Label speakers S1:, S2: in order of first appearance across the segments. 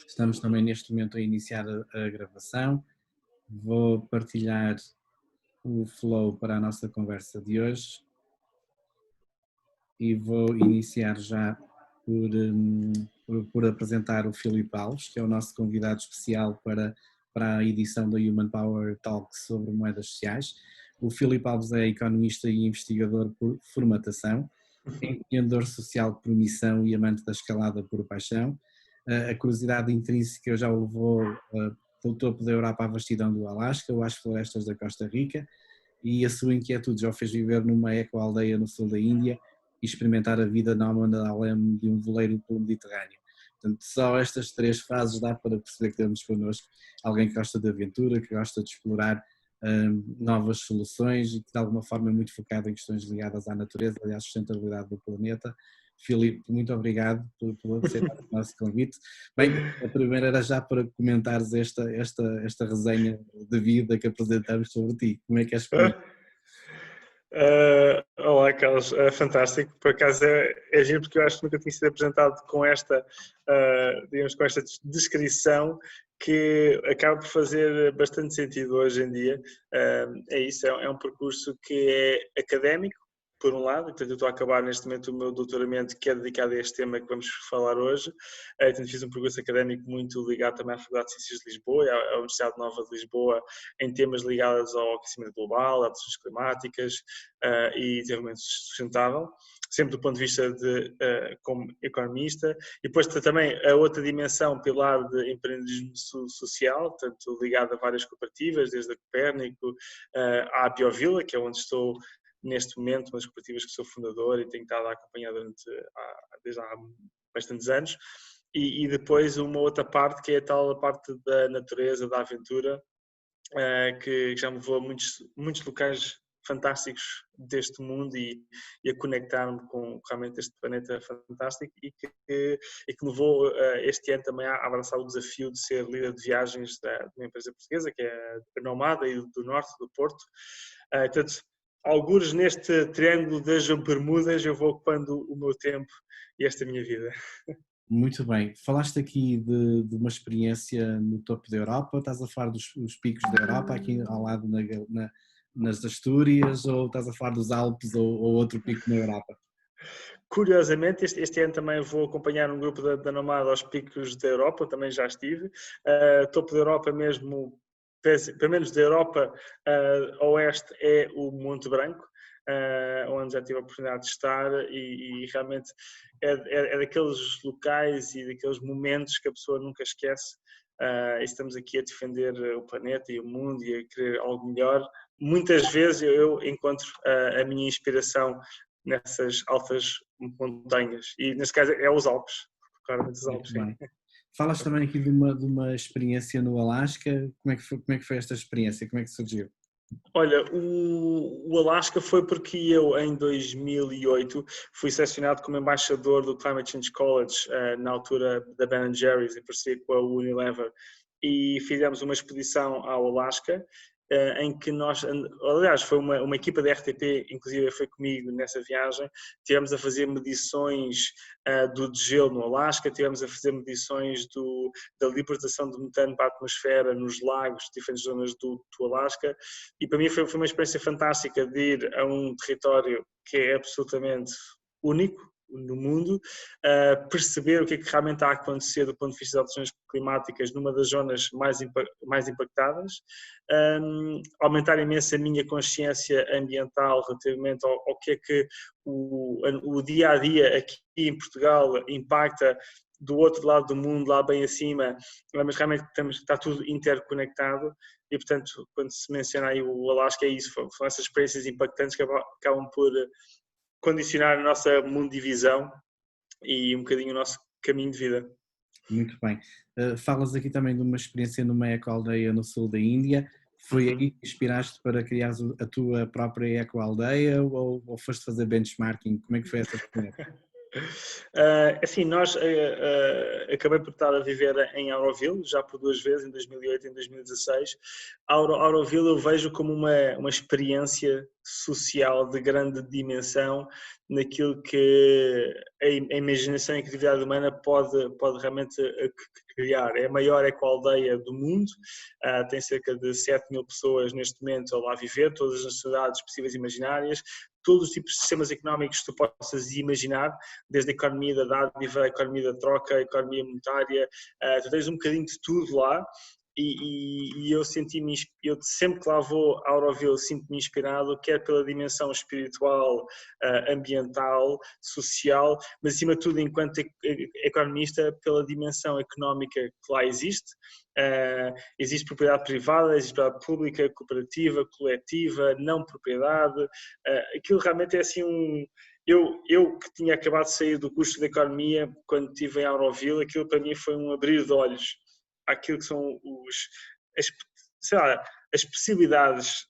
S1: Estamos também neste momento a iniciar a gravação. Vou partilhar o flow para a nossa conversa de hoje e vou iniciar já por apresentar o Filipe Alves, que é o nosso convidado especial para a edição da Human Power Talk sobre moedas sociais. O Filipe Alves é economista e investigador por formatação, empreendedor social por missão e amante da escalada por paixão. A curiosidade intrínseca já o levou do topo da Europa à vastidão do Alasca ou às florestas da Costa Rica, e a sua inquietude já o fez viver numa eco-aldeia no sul da Índia e experimentar a vida nómada além de um veleiro pelo Mediterrâneo. Portanto, só estas três frases dá para perceber que temos connosco alguém que gosta de aventura, que gosta de explorar novas soluções e que de alguma forma é muito focado em questões ligadas à natureza e à sustentabilidade do planeta. Filipe, muito obrigado por aceitar o nosso convite. Bem, a primeira era já para comentares esta resenha de vida que apresentamos sobre ti. Como é que és por isso?
S2: Olá, Carlos, fantástico. Por acaso é giro porque eu acho que nunca tinha sido apresentado com esta, digamos, com esta descrição que acaba por fazer bastante sentido hoje em dia. É isso, é um percurso que é académico, por um lado, portanto eu estou a acabar neste momento o meu doutoramento que é dedicado a este tema que vamos falar hoje. Portanto, fiz um percurso académico muito ligado também à Faculdade de Ciências de Lisboa, à Universidade Nova de Lisboa, em temas ligados ao aquecimento global, a alterações climáticas e desenvolvimento sustentável, sempre do ponto de vista de como economista. E depois também a outra dimensão, pilar de empreendedorismo social, tanto ligado a várias cooperativas, desde a Copérnico à Biovila, que é onde estou neste momento, uma das cooperativas que sou fundador e tenho estado a acompanhar desde há bastantes anos. E depois uma outra parte, que é a tal parte da natureza, da aventura, que já me levou a muitos locais fantásticos deste mundo e a conectar-me com realmente este planeta fantástico e que me levou este ano também a abraçar o desafio de ser líder de viagens de uma empresa portuguesa, que é a Nomada e do Norte, do Porto. Portanto, algures neste triângulo das Bermudas eu vou ocupando o meu tempo e esta minha vida.
S1: Muito bem. Falaste aqui de uma experiência no topo da Europa, estás a falar dos picos da Europa, aqui ao lado nas Astúrias, ou estás a falar dos Alpes ou outro pico na Europa?
S2: Curiosamente, este ano também vou acompanhar um grupo da Nomada aos picos da Europa, também já estive. Topo da Europa mesmo, pelo menos da Europa a oeste, é o Monte Branco, onde já tive a oportunidade de estar e realmente é daqueles locais e daqueles momentos que a pessoa nunca esquece. E estamos aqui a defender o planeta e o mundo e a querer algo melhor. Muitas vezes eu encontro a minha inspiração nessas altas montanhas e nesse caso é os Alpes, claramente os Alpes,
S1: Muito
S2: sim.
S1: bem. Falas também aqui de uma experiência no Alasca. Como é que foi esta experiência? Como é que surgiu?
S2: Olha, o Alasca foi porque eu, em 2008, fui selecionado como embaixador do Climate Change College, na altura da Ben Jerry's, em parceria com a Unilever, e fizemos uma expedição ao Alasca, em que nós, aliás, foi uma equipa da RTP, inclusive foi comigo nessa viagem, tivemos a fazer medições do degelo no Alasca, tivemos a fazer medições da libertação de metano para a atmosfera nos lagos, diferentes zonas do Alasca, e para mim foi uma experiência fantástica de ir a um território que é absolutamente único no mundo, perceber o que é que realmente está a acontecer do ponto de vista das alterações climáticas numa das zonas mais impactadas, aumentar imenso a minha consciência ambiental relativamente ao que é que o dia a dia aqui em Portugal impacta do outro lado do mundo, lá bem acima, mas realmente está tudo interconectado e, portanto, quando se menciona aí o Alasca, é isso, são essas experiências impactantes que acabam por condicionar a nossa mundivisão e um bocadinho o nosso caminho de vida.
S1: Muito bem. Falas aqui também de uma experiência numa eco-aldeia no sul da Índia. Foi aí que inspiraste para criar a tua própria eco-aldeia ou foste fazer benchmarking? Como é que foi essa experiência?
S2: Assim, nós acabei por estar a viver em Auroville, já por 2 vezes, em 2008 e em 2016. Auroville eu vejo como uma experiência social de grande dimensão naquilo que a imaginação e a criatividade humana pode realmente criar. É a maior ecoaldeia do mundo, tem cerca de 7.000 pessoas neste momento a lá viver, todas as nacionalidades possíveis e imaginárias, todos os tipos de sistemas económicos que tu possas imaginar, desde a economia da dádiva, a economia da troca, a economia monetária, tu tens um bocadinho de tudo lá. E eu eu sempre que lá vou a Auroville sinto-me inspirado, quer pela dimensão espiritual, ambiental, social, mas acima de tudo enquanto economista pela dimensão económica que lá existe. Existe propriedade privada, existe propriedade pública, cooperativa, coletiva, não propriedade. Aquilo realmente é assim Eu que tinha acabado de sair do curso de Economia, quando estive em Auroville, aquilo para mim foi um abrir de olhos àquilo que são sei lá, as possibilidades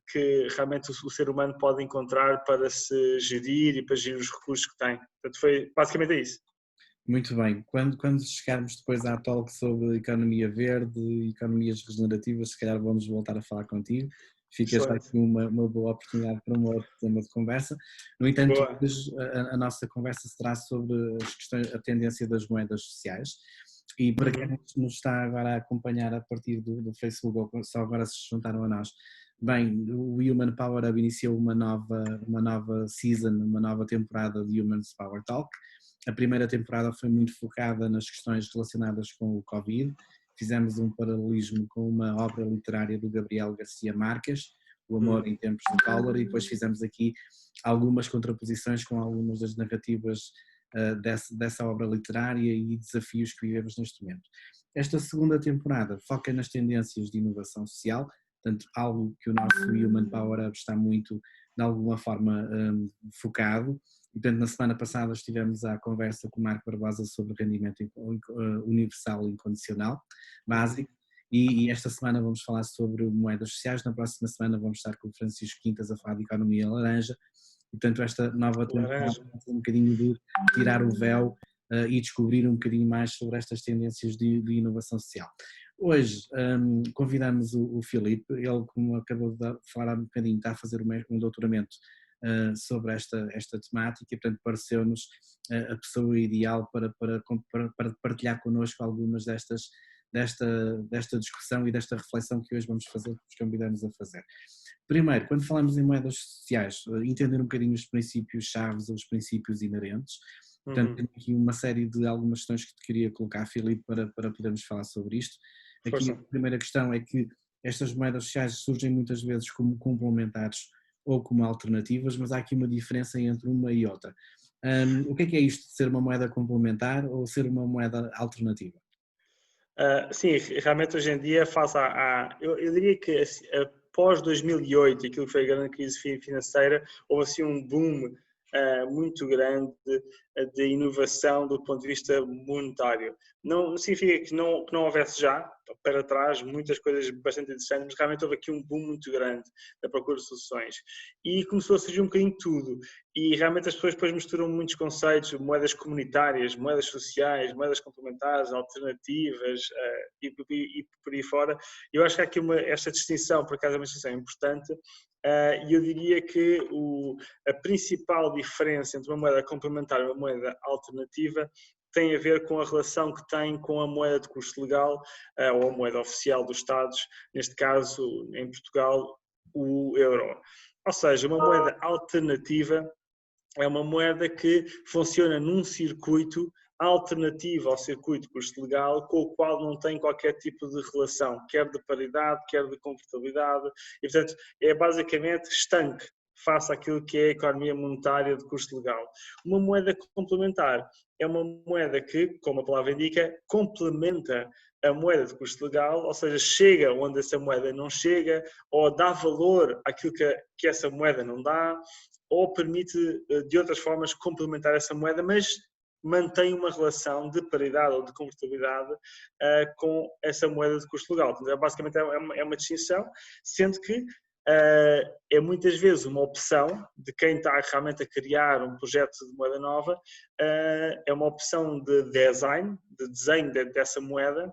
S2: que realmente o ser humano pode encontrar para se gerir e para gerir os recursos que tem. Portanto, foi basicamente isso.
S1: Muito bem. Quando chegarmos depois à talk sobre economia verde e economias regenerativas, se calhar vamos voltar a falar contigo. Fica já aqui uma boa oportunidade para um outro tema de conversa. No entanto,
S2: Boa.
S1: hoje a nossa conversa será sobre as questões, a tendência das moedas sociais. E para quem nos está agora a acompanhar a partir do Facebook, ou só agora se juntaram a nós, bem, o Human Power Hub iniciou uma nova season, uma nova temporada de Human Power Talk. A primeira temporada foi muito focada nas questões relacionadas com o Covid. Fizemos um paralelismo com uma obra literária do Gabriel Garcia Marques, O Amor em Tempos de Cólera, e depois fizemos aqui algumas contraposições com algumas das narrativas dessa obra literária e desafios que vivemos neste momento. Esta segunda temporada foca nas tendências de inovação social, portanto algo que o nosso Human Power Hub está muito, de alguma forma, focado. E, portanto, na semana passada estivemos à conversa com o Marco Barbosa sobre rendimento universal incondicional, básico, e esta semana vamos falar sobre moedas sociais. Na próxima semana vamos estar com o Francisco Quintas a falar de economia laranja. Portanto, esta nova temporada é um bocadinho de tirar o véu e descobrir um bocadinho mais sobre estas tendências de inovação social. Hoje convidamos o Filipe, ele, como acabou de falar há um bocadinho, está a fazer um doutoramento sobre esta temática e, portanto, pareceu-nos a pessoa ideal para partilhar connosco algumas desta discussão e desta reflexão que hoje vamos fazer, que os convidamos a fazer. Primeiro, quando falamos em moedas sociais, entender um bocadinho os princípios chaves ou os princípios inerentes. Portanto, tenho aqui uma série de algumas questões que te queria colocar, Filipe, para podermos falar sobre isto. Aqui a primeira questão é que estas moedas sociais surgem muitas vezes como complementares ou como alternativas, mas há aqui uma diferença entre uma e outra. O que é isto de ser uma moeda complementar ou ser uma moeda alternativa?
S2: Sim, realmente hoje em dia, eu diria que após 2008, aquilo que foi a grande crise financeira, houve assim um boom muito grande de inovação do ponto de vista monetário. Não significa que não houvesse já, para trás, muitas coisas bastante interessantes, mas realmente houve aqui um boom muito grande da procura de soluções. E começou a surgir um bocadinho tudo. E realmente as pessoas depois misturam muitos conceitos, moedas comunitárias, moedas sociais, moedas complementares, alternativas e por aí fora. Eu acho que há aqui esta distinção, por acaso é uma distinção importante, e eu diria que a principal diferença entre uma moeda complementar e uma moeda alternativa tem a ver com a relação que tem com a moeda de custo legal ou a moeda oficial dos Estados, neste caso, em Portugal, o euro. Ou seja, uma moeda alternativa é uma moeda que funciona num circuito alternativo ao circuito de custo legal, com o qual não tem qualquer tipo de relação, quer de paridade, quer de convertibilidade, e portanto é basicamente estanque face àquilo que é a economia monetária de custo legal. Uma moeda complementar é uma moeda que, como a palavra indica, complementa a moeda de custo legal, ou seja, chega onde essa moeda não chega, ou dá valor àquilo que essa moeda não dá, ou permite, de outras formas, complementar essa moeda, mas mantém uma relação de paridade ou de convertibilidade com essa moeda de custo legal. Então, basicamente é uma distinção, sendo que é muitas vezes uma opção de quem está realmente a criar um projeto de moeda nova, é uma opção de desenho dessa moeda,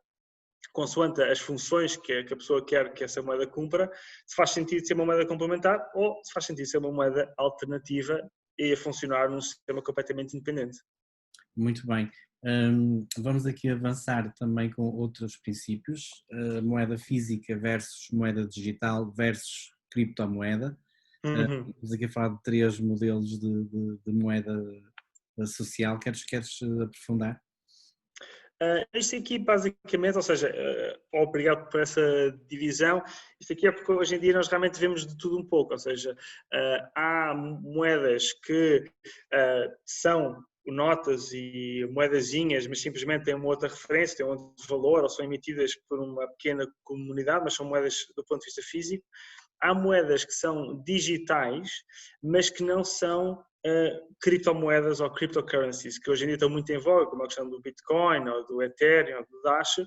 S2: consoante as funções que a pessoa quer que essa moeda cumpra, se faz sentido ser uma moeda complementar ou se faz sentido ser uma moeda alternativa e a funcionar num sistema completamente independente.
S1: Muito bem. Vamos aqui avançar também com outros princípios, moeda física versus moeda digital versus criptomoeda.
S2: Uhum.
S1: Estamos aqui a falar de 3 modelos de moeda social. Queres aprofundar?
S2: Isto aqui basicamente, ou seja, obrigado por essa divisão, isto aqui é porque hoje em dia nós realmente vemos de tudo um pouco, ou seja, há moedas que são notas e moedazinhas, mas simplesmente têm uma outra referência, têm um outro valor, ou são emitidas por uma pequena comunidade, mas são moedas do ponto de vista físico. Há moedas que são digitais, mas que não são criptomoedas ou cryptocurrencies, que hoje em dia estão muito em voga, como a questão do Bitcoin, ou do Ethereum, ou do Dash.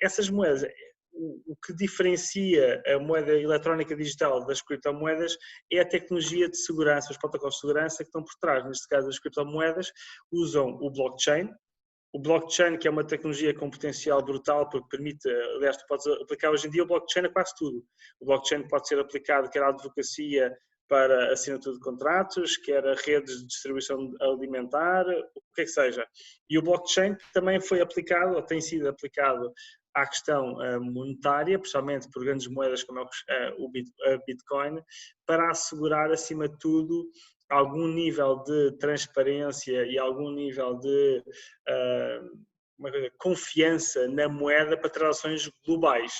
S2: Essas moedas, o que diferencia a moeda eletrónica digital das criptomoedas é a tecnologia de segurança, os protocolos de segurança que estão por trás. Neste caso, as criptomoedas usam o blockchain. O blockchain, que é uma tecnologia com potencial brutal, porque permite, aliás, tu podes aplicar hoje em dia o blockchain a quase tudo. O blockchain pode ser aplicado quer à advocacia para assinatura de contratos, quer a redes de distribuição alimentar, o que é que seja. E o blockchain também foi aplicado, ou tem sido aplicado à questão monetária, principalmente por grandes moedas como o Bitcoin, para assegurar, acima de tudo, algum nível de transparência e algum nível de confiança na moeda para transações globais,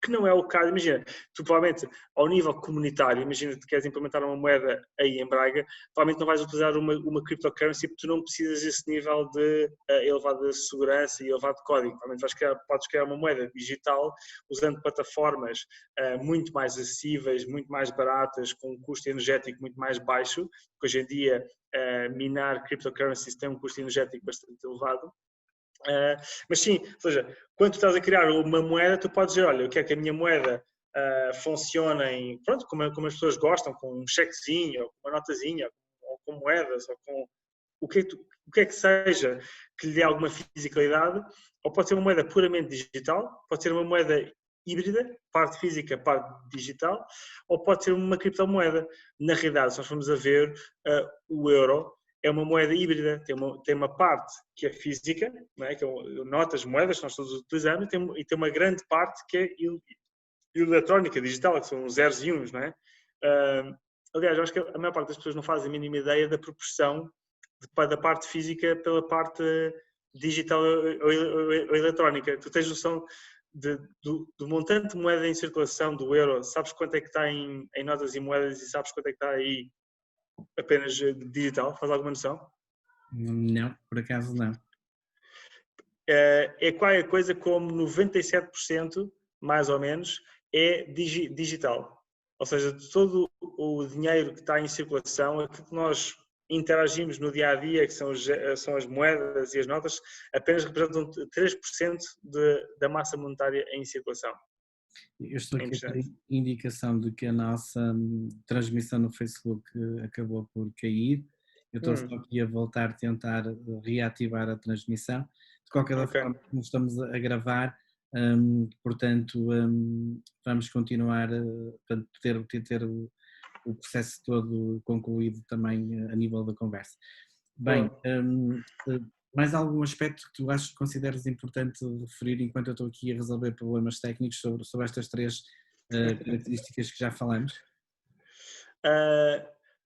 S2: que não é o caso. Imagina, tu provavelmente ao nível comunitário, imagina que tu queres implementar uma moeda aí em Braga, provavelmente não vais utilizar uma cryptocurrency porque tu não precisas desse nível de elevada segurança e elevado código. Provavelmente podes criar uma moeda digital usando plataformas muito mais acessíveis, muito mais baratas, com um custo energético muito mais baixo, porque hoje em dia minar cryptocurrencies tem um custo energético bastante elevado. Mas sim, ou seja, quando tu estás a criar uma moeda, tu podes dizer, olha, eu quero que a minha moeda funcione, pronto, como as pessoas gostam, com um chequezinho, ou com uma notazinha, ou com moedas, ou com o que é que seja que lhe dê alguma fisicalidade, ou pode ser uma moeda puramente digital, pode ser uma moeda híbrida, parte física, parte digital, ou pode ser uma criptomoeda. Na realidade, se nós formos a ver, o euro é uma moeda híbrida, tem uma parte que é física, não é? Que é notas, moedas que nós todos utilizamos, e tem uma grande parte que é eletrónica, digital, que são os zeros e uns, não é? Aliás, eu acho que a maior parte das pessoas não faz a mínima ideia da proporção da parte física pela parte digital ou eletrónica. Tu tens noção do montante de moeda em circulação do euro, sabes quanto é que está em notas e moedas e sabes quanto é que está aí apenas digital? Faz alguma noção?
S1: Não, por acaso não.
S2: É qualquer coisa como 97%, mais ou menos, é digital. Ou seja, todo o dinheiro que está em circulação, aquilo que nós interagimos no dia a dia, que são as moedas e as notas, apenas representam 3% da massa monetária em circulação.
S1: Eu estou aqui a ter indicação de que a nossa transmissão no Facebook acabou por cair. Eu estou só aqui a voltar a tentar reativar a transmissão. De qualquer forma, como estamos a gravar, portanto, vamos continuar para ter o processo todo concluído também a nível da conversa. Bem, mais algum aspecto que tu achas que consideres importante referir enquanto eu estou aqui a resolver problemas técnicos sobre estas 3 características que já falamos?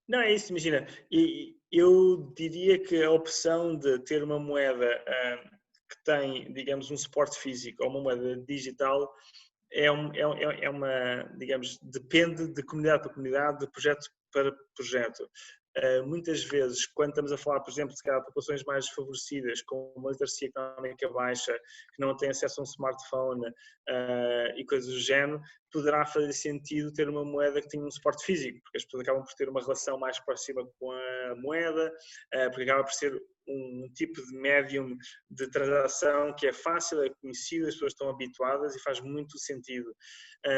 S2: Não, é isso, imagina. Eu diria que a opção de ter uma moeda que tem, digamos, um suporte físico ou uma moeda digital é uma, digamos, depende de comunidade para comunidade, de projeto para projeto. Muitas vezes, quando estamos a falar, por exemplo, de populações mais desfavorecidas, com uma literacia económica baixa, que não têm acesso a um smartphone e coisas do género, poderá fazer sentido ter uma moeda que tenha um suporte físico, porque as pessoas acabam por ter uma relação mais próxima com a moeda, porque acaba por ser um tipo de médium de transação que é fácil, é conhecido, as pessoas estão habituadas e faz muito sentido.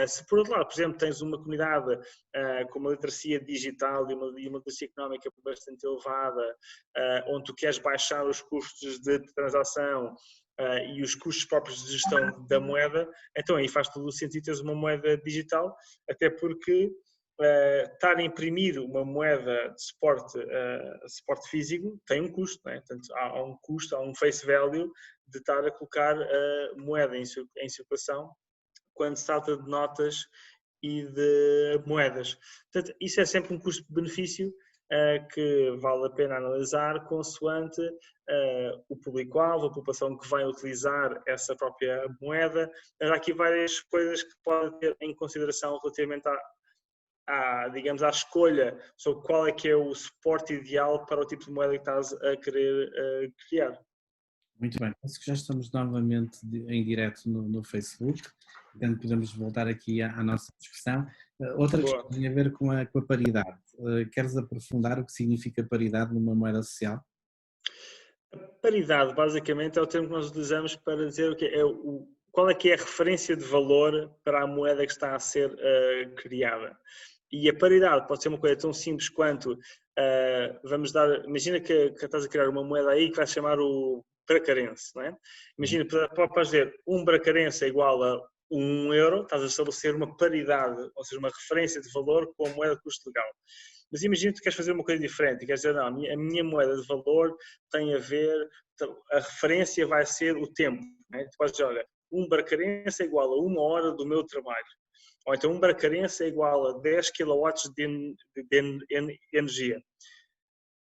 S2: Se por outro lado, por exemplo, tens uma comunidade com uma literacia digital e uma literacia económica bastante elevada, onde tu queres baixar os custos de transação e os custos próprios de gestão da moeda, então aí faz todo o sentido teres uma moeda digital, até porque estar a imprimir uma moeda de suporte físico tem um custo, não é? Portanto, há um custo, há um face value de estar a colocar a moeda em circulação quando se trata de notas e de moedas. Portanto, isso é sempre um custo-benefício que vale a pena analisar consoante o público-alvo, a população que vai utilizar essa própria moeda. Mas há aqui várias coisas que podem ter em consideração relativamente digamos, à escolha sobre qual é que é o suporte ideal para o tipo de moeda que estás a querer criar.
S1: Muito bem, penso que já estamos novamente em direto no Facebook, portanto podemos voltar aqui à nossa discussão. Outra questão tem a ver com a paridade. Queres aprofundar o que significa paridade numa moeda social?
S2: A paridade, basicamente, é o termo que nós utilizamos para dizer o que qual é que é a referência de valor para a moeda que está a ser criada. E a paridade pode ser uma coisa tão simples quanto, imagina que estás a criar uma moeda aí que vai se chamar o bracarense, não é? Imagina, podes dizer, um bracarense é igual a 1 euro, estás a estabelecer uma paridade, ou seja, uma referência de valor com a moeda de custo legal. Mas imagina que tu queres fazer uma coisa diferente e queres dizer, não, a minha moeda de valor tem a ver, a referência vai ser o tempo, não é? Tu podes dizer, olha, um bracarense é igual a 1 hora do meu trabalho. Ou então um bracarense é igual a 10 kW de energia.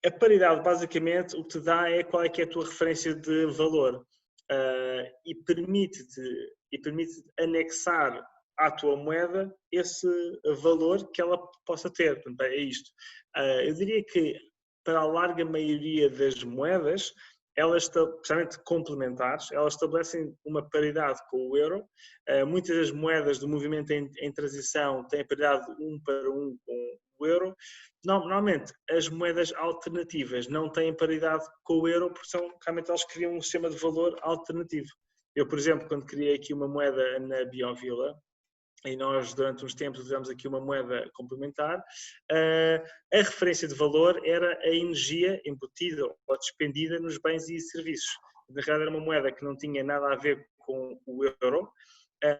S2: A paridade, basicamente, o que te dá é qual é que é a tua referência de valor e permite-te anexar à tua moeda esse valor que ela possa ter. Portanto, é isto. Eu diria que para a larga maioria das moedas, elas, especialmente complementares, elas estabelecem uma paridade com o euro. Muitas das moedas do movimento em transição têm a paridade 1 para 1 com o euro. Normalmente, as moedas alternativas não têm paridade com o euro porque realmente elas criam um sistema de valor alternativo. Eu, por exemplo, quando criei aqui uma moeda na Biovila, e nós durante uns tempos usamos aqui uma moeda complementar, a referência de valor era a energia embutida ou despendida nos bens e serviços. Na realidade era uma moeda que não tinha nada a ver com o euro,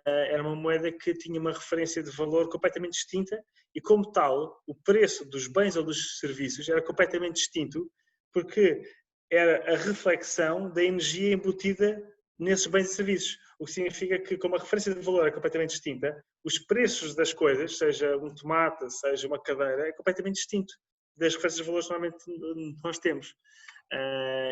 S2: era uma moeda que tinha uma referência de valor completamente distinta e como tal o preço dos bens ou dos serviços era completamente distinto porque era a reflexão da energia embutida nesses bens e serviços. O que significa que, como a referência de valor é completamente distinta, os preços das coisas, seja um tomate, seja uma cadeira, é completamente distinto das referências de valores que normalmente nós temos.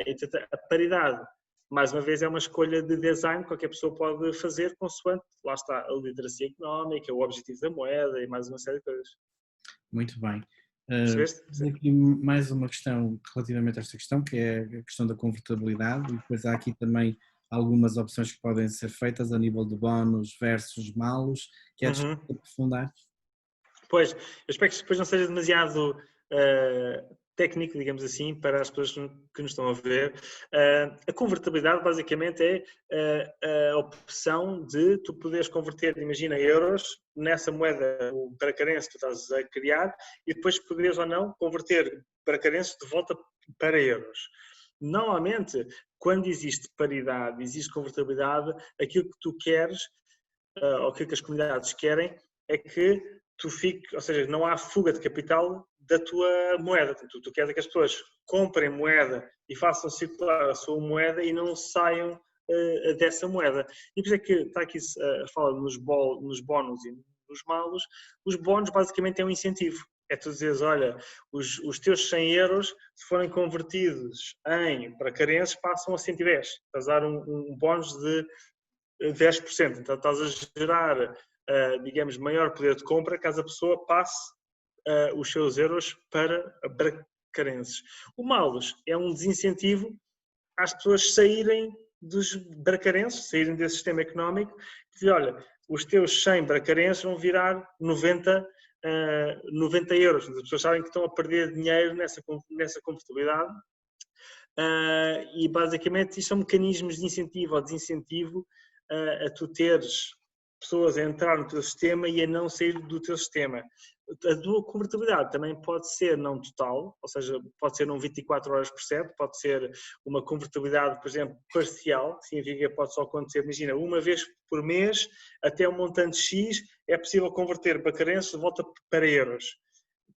S2: Então, a paridade, mais uma vez, é uma escolha de design que qualquer pessoa pode fazer consoante, lá está, a literacia económica, o objetivo da moeda e mais uma série de coisas.
S1: Muito bem.
S2: Percebeste?
S1: Aqui mais uma questão relativamente a esta questão, que é a questão da convertibilidade, e depois há aqui também algumas opções que podem ser feitas a nível de bónus versus malos, que é aprofundar.
S2: Pois, eu espero que depois não seja demasiado técnico, digamos assim, para as pessoas que nos estão a ver. A convertibilidade basicamente é a opção de tu poderes converter, imagina, euros nessa moeda bracarense que tu estás a criar e depois poderes ou não converter bracarenses de volta para euros. Normalmente, quando existe paridade, existe convertibilidade, aquilo que tu queres, ou aquilo que as comunidades querem, é que tu fiques, ou seja, não há fuga de capital da tua moeda. Tu queres que as pessoas comprem moeda e façam circular a sua moeda e não saiam dessa moeda. E por isso é que está aqui a fala nos bónus e nos malos. Os bónus basicamente é um incentivo. É tu dizeres, olha, os teus 100 euros, se forem convertidos em bracarenses, passam a 110. Estás a dar um bónus de 10%. Então estás a gerar, digamos, maior poder de compra caso a pessoa passe os seus euros para bracarenses. O malos é um desincentivo às pessoas saírem dos bracarenses, saírem desse sistema económico e dizer, olha, os teus 100 bracarenses vão virar 90 euros. As pessoas sabem que estão a perder dinheiro nessa convertibilidade e basicamente isto são mecanismos de incentivo ou desincentivo a tu teres pessoas a entrar no teu sistema e a não sair do teu sistema. A tua convertibilidade também pode ser não total, ou seja, pode ser não 24 horas por cento, pode ser uma convertibilidade, por exemplo, parcial, que significa que pode só acontecer, imagina, uma vez por mês, até um montante X, é possível converter bacarenses de volta para euros,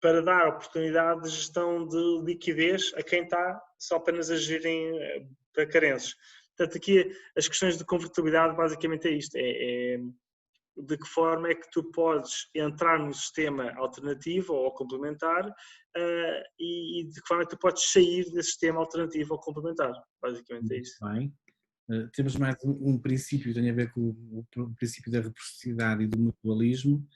S2: para dar oportunidade de gestão de liquidez a quem está só apenas a gerirem bacarenses. Portanto, aqui as questões de convertibilidade basicamente é isto, de que forma é que tu podes entrar no sistema alternativo ou complementar e de que forma é que tu podes sair desse sistema alternativo ou complementar. Basicamente é isso.
S1: Bem. Temos mais um princípio que tem a ver com o princípio da reciprocidade e do mutualismo.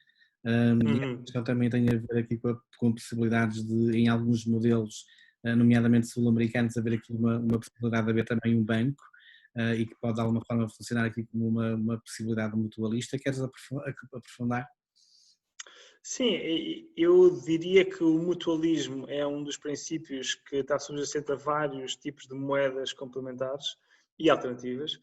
S1: E a questão também tem a ver aqui com possibilidades de, em alguns modelos, nomeadamente sul-americanos, haver aqui uma possibilidade de haver também um banco e que pode de alguma forma funcionar aqui como uma possibilidade mutualista. Queres aprofundar?
S2: Sim, eu diria que o mutualismo é um dos princípios que está subjacente a vários tipos de moedas complementares e alternativas.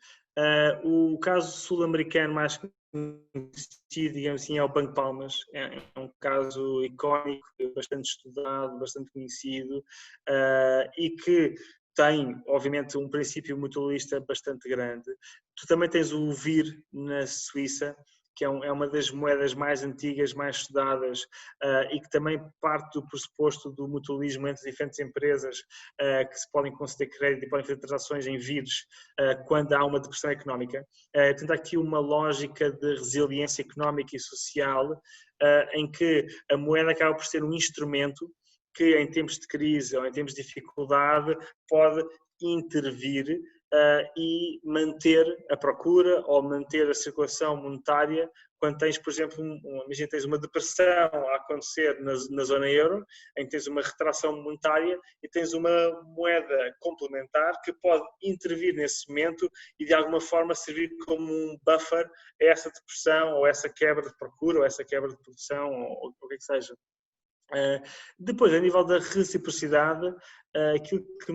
S2: O caso sul-americano mais conhecido, digamos assim, é o Banco Palmas. É um caso icónico, bastante estudado, bastante conhecido e que tem, obviamente, um princípio mutualista bastante grande. Tu também tens o VIR na Suíça, que é uma das moedas mais antigas, mais estudadas e que também parte do pressuposto do mutualismo entre diferentes empresas que se podem conceder crédito e podem fazer transações em vírus quando há uma depressão económica. Portanto, há aqui uma lógica de resiliência económica e social em que a moeda acaba por ser um instrumento que em tempos de crise ou em tempos de dificuldade pode intervir e manter a procura ou manter a circulação monetária quando tens, por exemplo, imagina, tens uma depressão a acontecer na zona euro, em que tens uma retração monetária e tens uma moeda complementar que pode intervir nesse momento e de alguma forma servir como um buffer a essa depressão ou essa quebra de procura ou essa quebra de produção ou o que é que seja. Depois, a nível da reciprocidade, aquilo que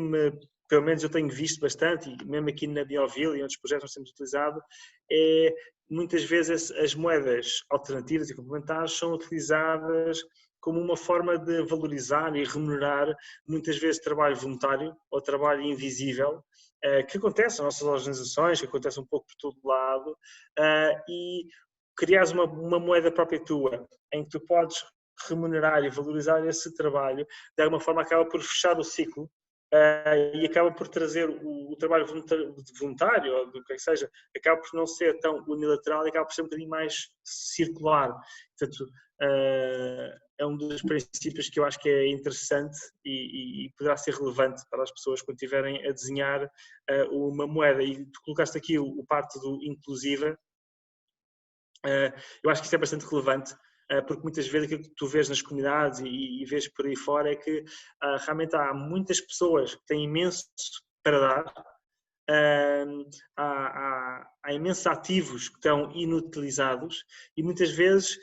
S2: pelo menos eu tenho visto bastante, e mesmo aqui na Bioville e outros projetos nós temos utilizado, é muitas vezes as moedas alternativas e complementares são utilizadas como uma forma de valorizar e remunerar muitas vezes trabalho voluntário ou trabalho invisível, que acontece nas nossas organizações, que acontece um pouco por todo lado, e criares uma moeda própria tua, em que tu podes remunerar e valorizar esse trabalho, de alguma forma acaba por fechar o ciclo e acaba por trazer o trabalho voluntário, ou do que seja, acaba por não ser tão unilateral e acaba por ser um bocadinho mais circular. Portanto, é um dos princípios que eu acho que é interessante e poderá ser relevante para as pessoas quando estiverem a desenhar uma moeda. E tu colocaste aqui o parte do inclusiva. Eu acho que isso é bastante relevante, porque muitas vezes aquilo que tu vês nas comunidades e vês por aí fora é que realmente há muitas pessoas que têm imenso para dar, há imensos ativos que estão inutilizados e muitas vezes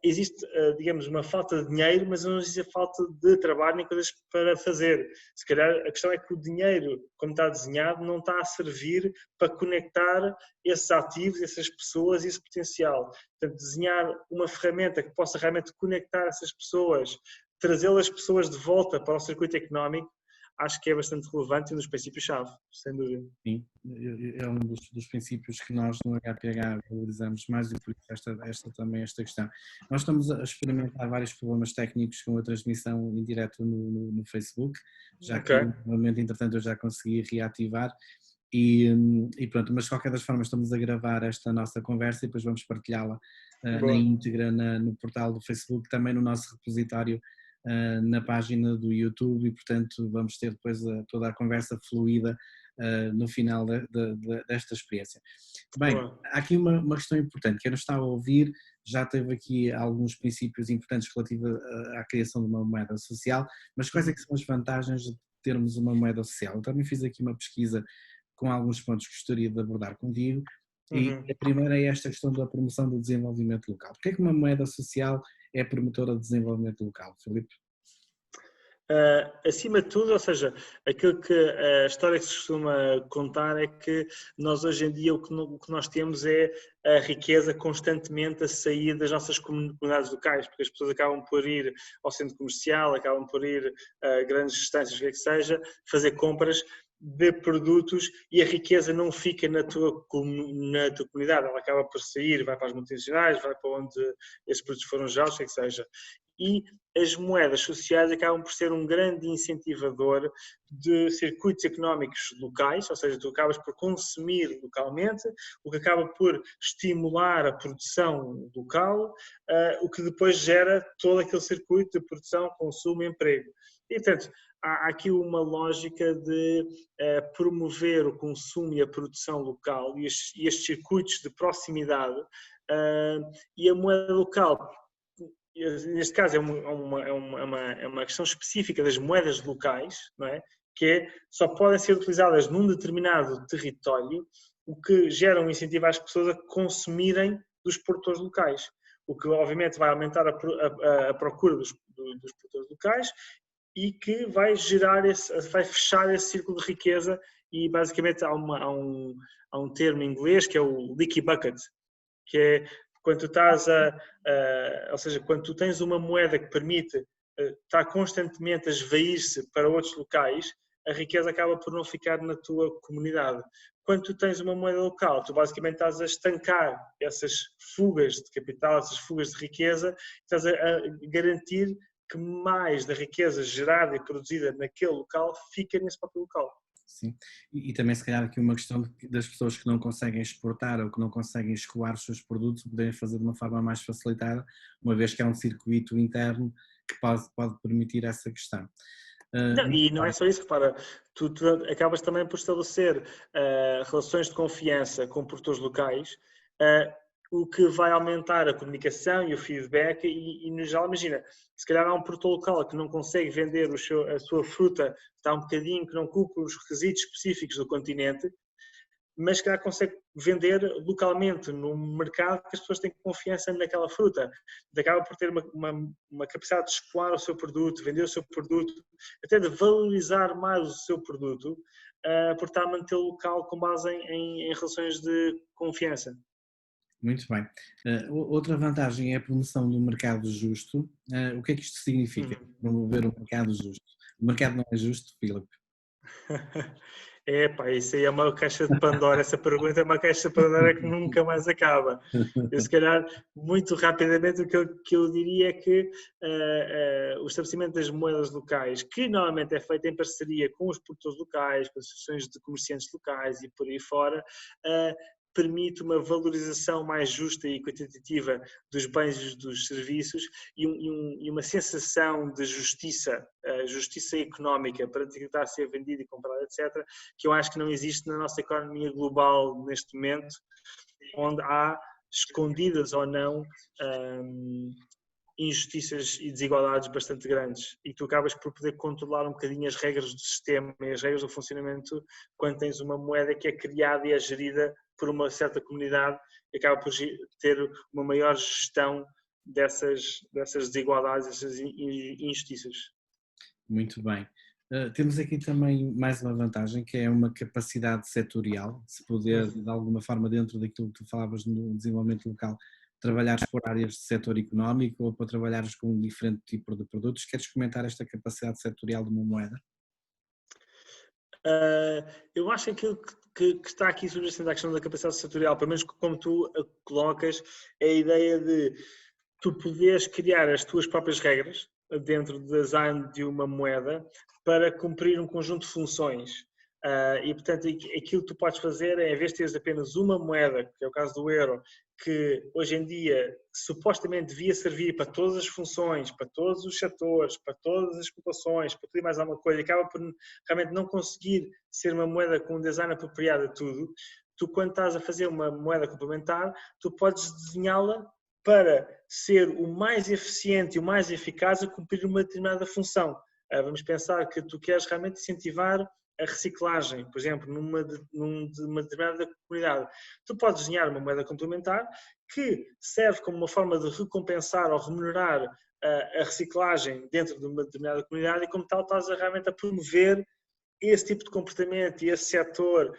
S2: existe, digamos, uma falta de dinheiro, mas não existe a falta de trabalho nem coisas para fazer. Se calhar a questão é que o dinheiro, como está desenhado, não está a servir para conectar esses ativos, essas pessoas e esse potencial. Portanto, desenhar uma ferramenta que possa realmente conectar essas pessoas, trazê-las pessoas de volta para o circuito económico, acho que é bastante relevante e um dos princípios-chave, sem dúvida.
S1: Sim, é um dos princípios que nós no HPH valorizamos mais e por isso esta questão. Nós estamos a experimentar vários problemas técnicos com a transmissão em direto no Facebook, já que no momento, entretanto, eu já consegui reativar e pronto, mas de qualquer das formas estamos a gravar esta nossa conversa e depois vamos partilhá-la na íntegra no portal do Facebook, também no nosso repositório na página do YouTube e portanto vamos ter depois toda a conversa fluida no final desta experiência. Bem, há aqui uma questão importante, quem nos está a ouvir já teve aqui alguns princípios importantes relativos à criação de uma moeda social, mas quais é que são as vantagens de termos uma moeda social? Eu também fiz aqui uma pesquisa com alguns pontos que gostaria de abordar contigo e a primeira é esta questão da promoção do desenvolvimento local. Porquê é que uma moeda social é promotora de desenvolvimento local, Filipe?
S2: Acima de tudo, ou seja, aquilo que a história que se costuma contar é que nós hoje em dia o que nós temos é a riqueza constantemente a sair das nossas comunidades locais, porque as pessoas acabam por ir ao centro comercial, acabam por ir a grandes distâncias, o que é que seja, fazer compras de produtos e a riqueza não fica na tua comunidade, ela acaba por sair, vai para as multinacionais, vai para onde esses produtos foram gerados, o que é que seja. E as moedas sociais acabam por ser um grande incentivador de circuitos económicos locais, ou seja, tu acabas por consumir localmente, o que acaba por estimular a produção local, o que depois gera todo aquele circuito de produção, consumo e emprego. E, portanto, há aqui uma lógica de promover o consumo e a produção local e estes circuitos de proximidade, e a moeda local, neste caso é uma questão específica das moedas locais, não é? Que só podem ser utilizadas num determinado território, o que gera um incentivo às pessoas a consumirem dos produtores locais, o que obviamente vai aumentar a procura dos produtores locais e que vai vai fechar esse círculo de riqueza. E basicamente há um termo em inglês que é o leaky bucket, que é quando tu estás ou seja, quando tu tens uma moeda que permite estar constantemente a esvair-se para outros locais, a riqueza acaba por não ficar na tua comunidade. Quando tu tens uma moeda local, tu basicamente estás a estancar essas fugas de capital, essas fugas de riqueza, estás a garantir que mais da riqueza gerada e produzida naquele local fica nesse próprio local.
S1: Sim, e também se calhar aqui uma questão das pessoas que não conseguem exportar ou que não conseguem escoar os seus produtos, poderem fazer de uma forma mais facilitada, uma vez que há um circuito interno que pode permitir essa questão.
S2: Não, e não é só isso, repara, tu acabas também por estabelecer relações de confiança com produtores locais, o que vai aumentar a comunicação e o feedback e no geral, imagina, se calhar há um produtor local que não consegue vender a sua fruta, está um bocadinho que não cumpre os requisitos específicos do continente, mas que consegue vender localmente no mercado que as pessoas têm confiança naquela fruta. Acaba por ter uma capacidade de escoar o seu produto, vender o seu produto, até de valorizar mais o seu produto, por estar a manter o local com base em relações de confiança.
S1: Muito bem. Outra vantagem é a promoção do mercado justo. O que é que isto significa? Promover o mercado justo. O mercado não é justo, Filipe?
S2: Pá, isso aí é uma caixa de Pandora, essa pergunta é uma caixa de Pandora que nunca mais acaba. Eu, se calhar, muito rapidamente, o que eu diria é que o estabelecimento das moedas locais, que normalmente é feito em parceria com os produtores locais, com as associações de comerciantes locais e por aí fora, permite uma valorização mais justa e equitativa dos bens e dos serviços e uma sensação de justiça, justiça económica para tentar ser vendido e comprado, etc., que eu acho que não existe na nossa economia global neste momento, onde há, escondidas ou não, injustiças e desigualdades bastante grandes e tu acabas por poder controlar um bocadinho as regras do sistema e as regras do funcionamento quando tens uma moeda que é criada e é gerida por uma certa comunidade e acaba por ter uma maior gestão dessas desigualdades, dessas injustiças.
S1: Muito bem. Temos aqui também mais uma vantagem, que é uma capacidade setorial, se poder, de alguma forma, dentro daquilo que tu falavas no desenvolvimento local, trabalhares por áreas de setor económico ou para trabalhares com um diferente tipo de produtos. Queres comentar esta capacidade setorial de uma moeda?
S2: Eu acho que aquilo que está aqui subjacente à questão da capacidade setorial, pelo menos como tu a colocas, é a ideia de tu poderes criar as tuas próprias regras dentro do design de uma moeda para cumprir um conjunto de funções. E, portanto, aquilo que tu podes fazer é, em vez de teres apenas uma moeda, que é o caso do euro, que hoje em dia supostamente devia servir para todas as funções, para todos os setores, para todas as populações, para tudo e mais alguma coisa, e acaba por realmente não conseguir ser uma moeda com um design apropriado a tudo, tu quando estás a fazer uma moeda complementar, tu podes desenhá-la para ser o mais eficiente e o mais eficaz a cumprir uma determinada função. Vamos pensar que tu queres realmente incentivar a reciclagem, por exemplo, numa determinada comunidade. Tu podes desenhar uma moeda complementar que serve como uma forma de recompensar ou remunerar a reciclagem dentro de uma determinada comunidade e, como tal, estás realmente a promover esse tipo de comportamento e esse setor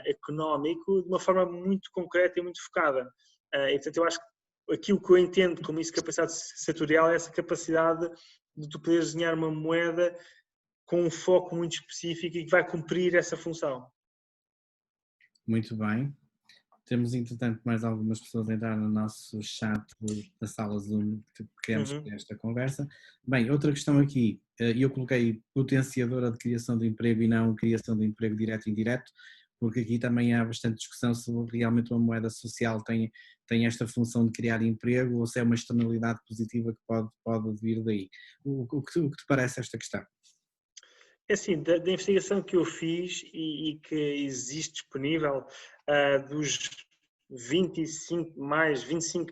S2: económico de uma forma muito concreta e muito focada. E, portanto, eu acho que aquilo que eu entendo como isso, capacidade setorial, é essa capacidade de tu poderes desenhar uma moeda com um foco muito específico e que vai cumprir essa função.
S1: Muito bem. Temos, entretanto, mais algumas pessoas a entrar no nosso chat da sala Zoom que queremos ter esta conversa. Bem, outra questão aqui, eu coloquei potenciadora de criação de emprego e não criação de emprego direto e indireto, porque aqui também há bastante discussão sobre realmente uma moeda social tem esta função de criar emprego ou se é uma externalidade positiva que pode vir daí. O que te parece esta questão?
S2: É assim, da investigação que eu fiz e que existe disponível, dos 25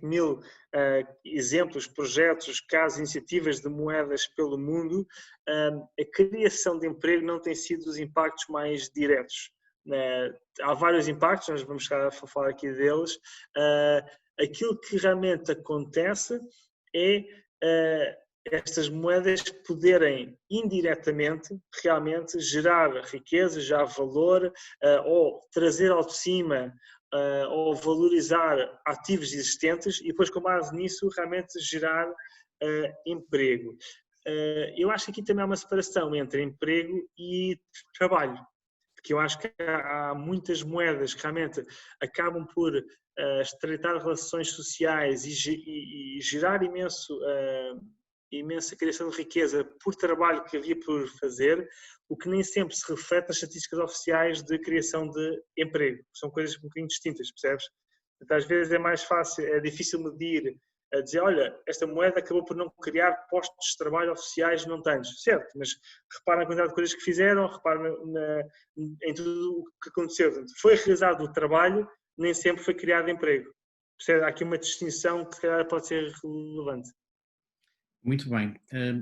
S2: mil exemplos, projetos, casos, iniciativas de moedas pelo mundo, a criação de emprego não tem sido os impactos mais diretos. Há vários impactos, nós vamos falar aqui deles. Aquilo que realmente acontece é estas moedas poderem indiretamente realmente gerar riqueza, gerar valor ou trazer ao de cima ou valorizar ativos existentes e depois com base nisso realmente gerar emprego. Eu acho que aqui também há uma separação entre emprego e trabalho, porque eu acho que há muitas moedas que realmente acabam por estreitar relações sociais e gerar imensa criação de riqueza por trabalho que havia por fazer, o que nem sempre se reflete nas estatísticas oficiais de criação de emprego. São coisas um bocadinho distintas, percebes? Então, às vezes é mais fácil, é difícil medir, a dizer, olha, esta moeda acabou por não criar postos de trabalho oficiais não tantos, certo, mas repara na quantidade de coisas que fizeram, repara em tudo o que aconteceu. Foi realizado o trabalho, nem sempre foi criado emprego. Percebe? Há aqui uma distinção que se calhar pode ser relevante.
S1: Muito bem.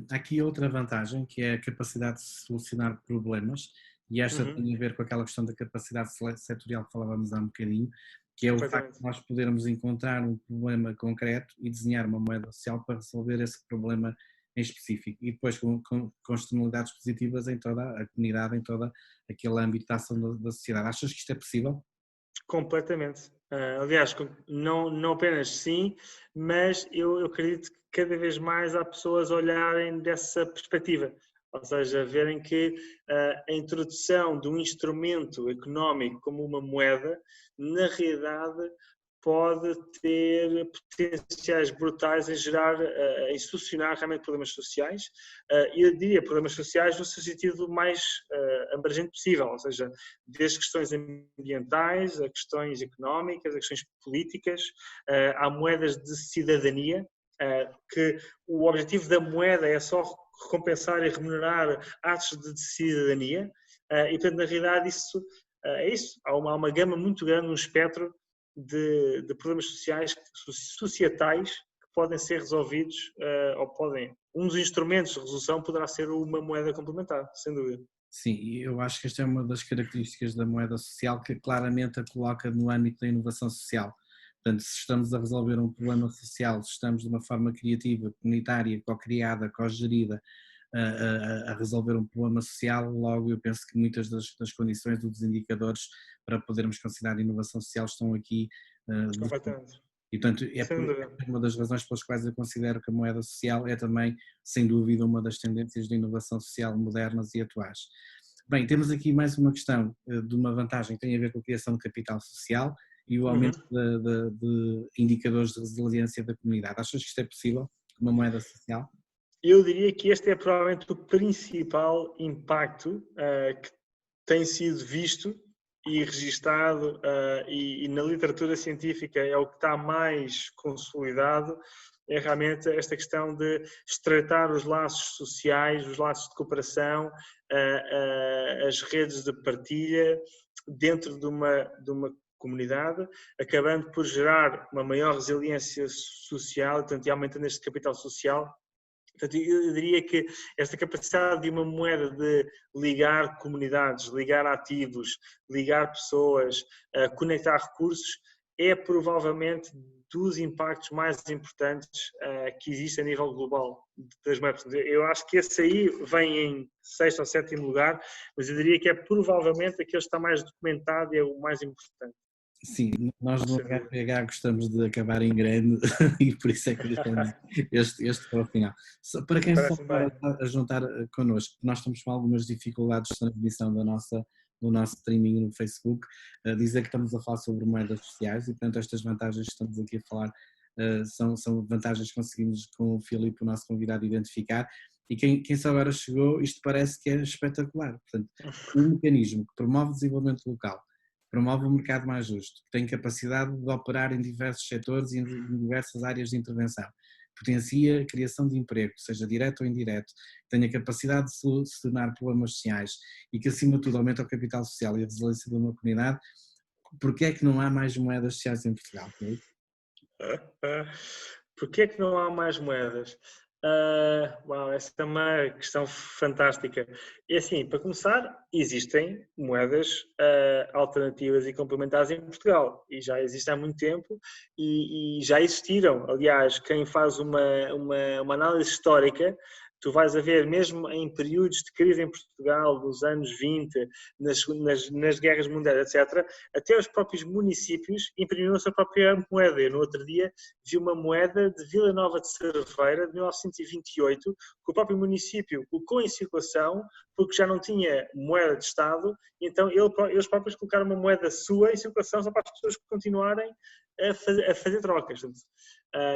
S1: Há aqui outra vantagem, que é a capacidade de solucionar problemas, e esta tem a ver com aquela questão da capacidade setorial que falávamos há um bocadinho, que é o facto de nós podermos encontrar um problema concreto e desenhar uma moeda social para resolver esse problema em específico, e depois com externalidades positivas em toda a comunidade, em todo aquele âmbito da ação da sociedade. Achas que isto é possível?
S2: Completamente. Aliás, não apenas sim, mas eu acredito que cada vez mais há pessoas a olharem dessa perspectiva. Ou seja, verem que a introdução de um instrumento económico como uma moeda, na realidade, pode ter potenciais brutais em gerar, em solucionar realmente problemas sociais. E eu diria problemas sociais no seu sentido mais abrangente possível, ou seja, desde questões ambientais, a questões económicas, a questões políticas, há moedas de cidadania, que o objetivo da moeda é só recompensar e remunerar atos de cidadania, e portanto, na realidade, isso é isso. Há uma gama muito grande, um espectro de problemas sociais, societais, que podem ser resolvidos, ou podem. Um dos instrumentos de resolução poderá ser uma moeda complementar, sem dúvida.
S1: Sim, e eu acho que esta é uma das características da moeda social que claramente a coloca no âmbito da inovação social. Portanto, se estamos a resolver um problema social, se estamos de uma forma criativa, comunitária, co-criada, co-gerida, a resolver um problema social, logo eu penso que muitas das condições dos indicadores para podermos considerar inovação social estão aqui.
S2: Completamente.
S1: E, portanto, é uma das razões pelas quais eu considero que a moeda social é também, sem dúvida, uma das tendências de inovação social modernas e atuais. Bem, temos aqui mais uma questão de uma vantagem que tem a ver com a criação de capital social e o aumento de indicadores de resiliência da comunidade. Achas que isto é possível, uma moeda social?
S2: Eu diria que este é provavelmente o principal impacto que tem sido visto e registado e na literatura científica é o que está mais consolidado, é realmente esta questão de estreitar os laços sociais, os laços de cooperação, as redes de partilha dentro de uma comunidade, acabando por gerar uma maior resiliência social, portanto, e aumentando este capital social. Portanto, eu diria que esta capacidade de uma moeda de ligar comunidades, ligar ativos, ligar pessoas, conectar recursos, é provavelmente dos impactos mais importantes que existe a nível global das moedas. Eu acho que esse aí vem em sexto ou sétimo lugar, mas eu diria que é provavelmente aquele que está mais documentado e é o mais importante.
S1: Sim, nós no HPH gostamos de acabar em grande e por isso é que deixamos este para o final. Para quem se for a juntar connosco, nós estamos com algumas dificuldades de transmissão do nosso streaming no Facebook, dizer que estamos a falar sobre moedas sociais e, portanto, estas vantagens que estamos aqui a falar são vantagens que conseguimos com o Filipe, o nosso convidado, identificar. E quem só agora chegou, isto parece que é espetacular. Portanto, um mecanismo que promove o desenvolvimento local, promove um mercado mais justo, que tem capacidade de operar em diversos setores e em diversas áreas de intervenção, potencia a criação de emprego, seja direto ou indireto, que tenha capacidade de solucionar problemas sociais e que, acima de tudo, aumenta o capital social e a resiliência de uma comunidade. Porquê é que não há mais moedas sociais em Portugal?
S2: Porquê é que não há mais moedas? Uau, essa é uma questão fantástica. E assim, para começar, existem moedas alternativas e complementares em Portugal e já existem há muito tempo e já existiram. Aliás, quem faz uma análise histórica, tu vais a ver mesmo em períodos de crise em Portugal, nos anos 20, nas guerras mundiais, etc., até os próprios municípios imprimiram a sua própria moeda. Eu, no outro dia, vi uma moeda de Vila Nova de Cerveira, de 1928, que o próprio município colocou em circulação, porque já não tinha moeda de Estado, e então eles próprios colocaram uma moeda sua em circulação só para as pessoas continuarem a fazer trocas.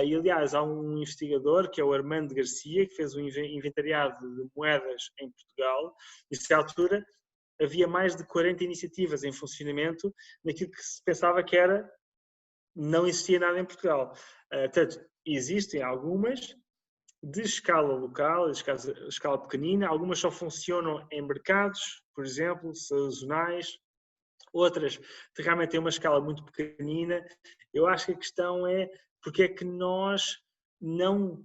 S2: E, aliás, há um investigador, que é o Armando Garcia, que fez um inventariado de moedas em Portugal, e, nessa altura, havia mais de 40 iniciativas em funcionamento naquilo que se pensava que era não existia nada em Portugal. Portanto, existem algumas de escala local, de escala pequenina, algumas só funcionam em mercados, por exemplo, sazonais, outras realmente têm uma escala muito pequenina. Eu acho que a questão é porque é que nós não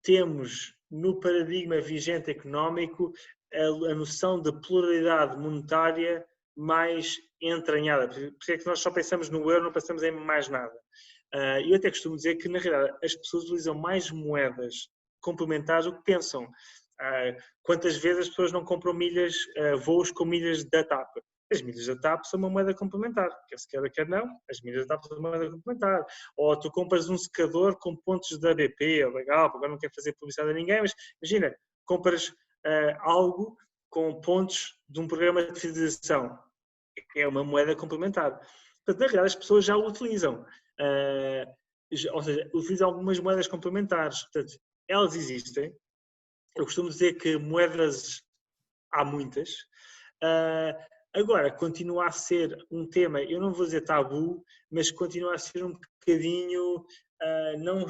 S2: temos no paradigma vigente económico a noção de pluralidade monetária mais entranhada. Porque é que nós só pensamos no euro, não pensamos em mais nada. Eu até costumo dizer que, na realidade, as pessoas utilizam mais moedas complementares do que pensam. Quantas vezes as pessoas não compram milhas, voos com milhas da TAP? As milhas da TAP são uma moeda complementar, quer se queira, quer não, as milhas da TAP são uma moeda complementar. Ou tu compras um secador com pontos da BP, ou da Galp, agora não quero fazer publicidade a ninguém, mas imagina, compras algo com pontos de um programa de fidelização, é uma moeda complementar. Portanto, na realidade, as pessoas já o utilizam. Ou seja, utilizam algumas moedas complementares. Portanto, elas existem. Eu costumo dizer que moedas há muitas. Agora, continua a ser um tema, eu não vou dizer tabu, mas continua a ser um bocadinho,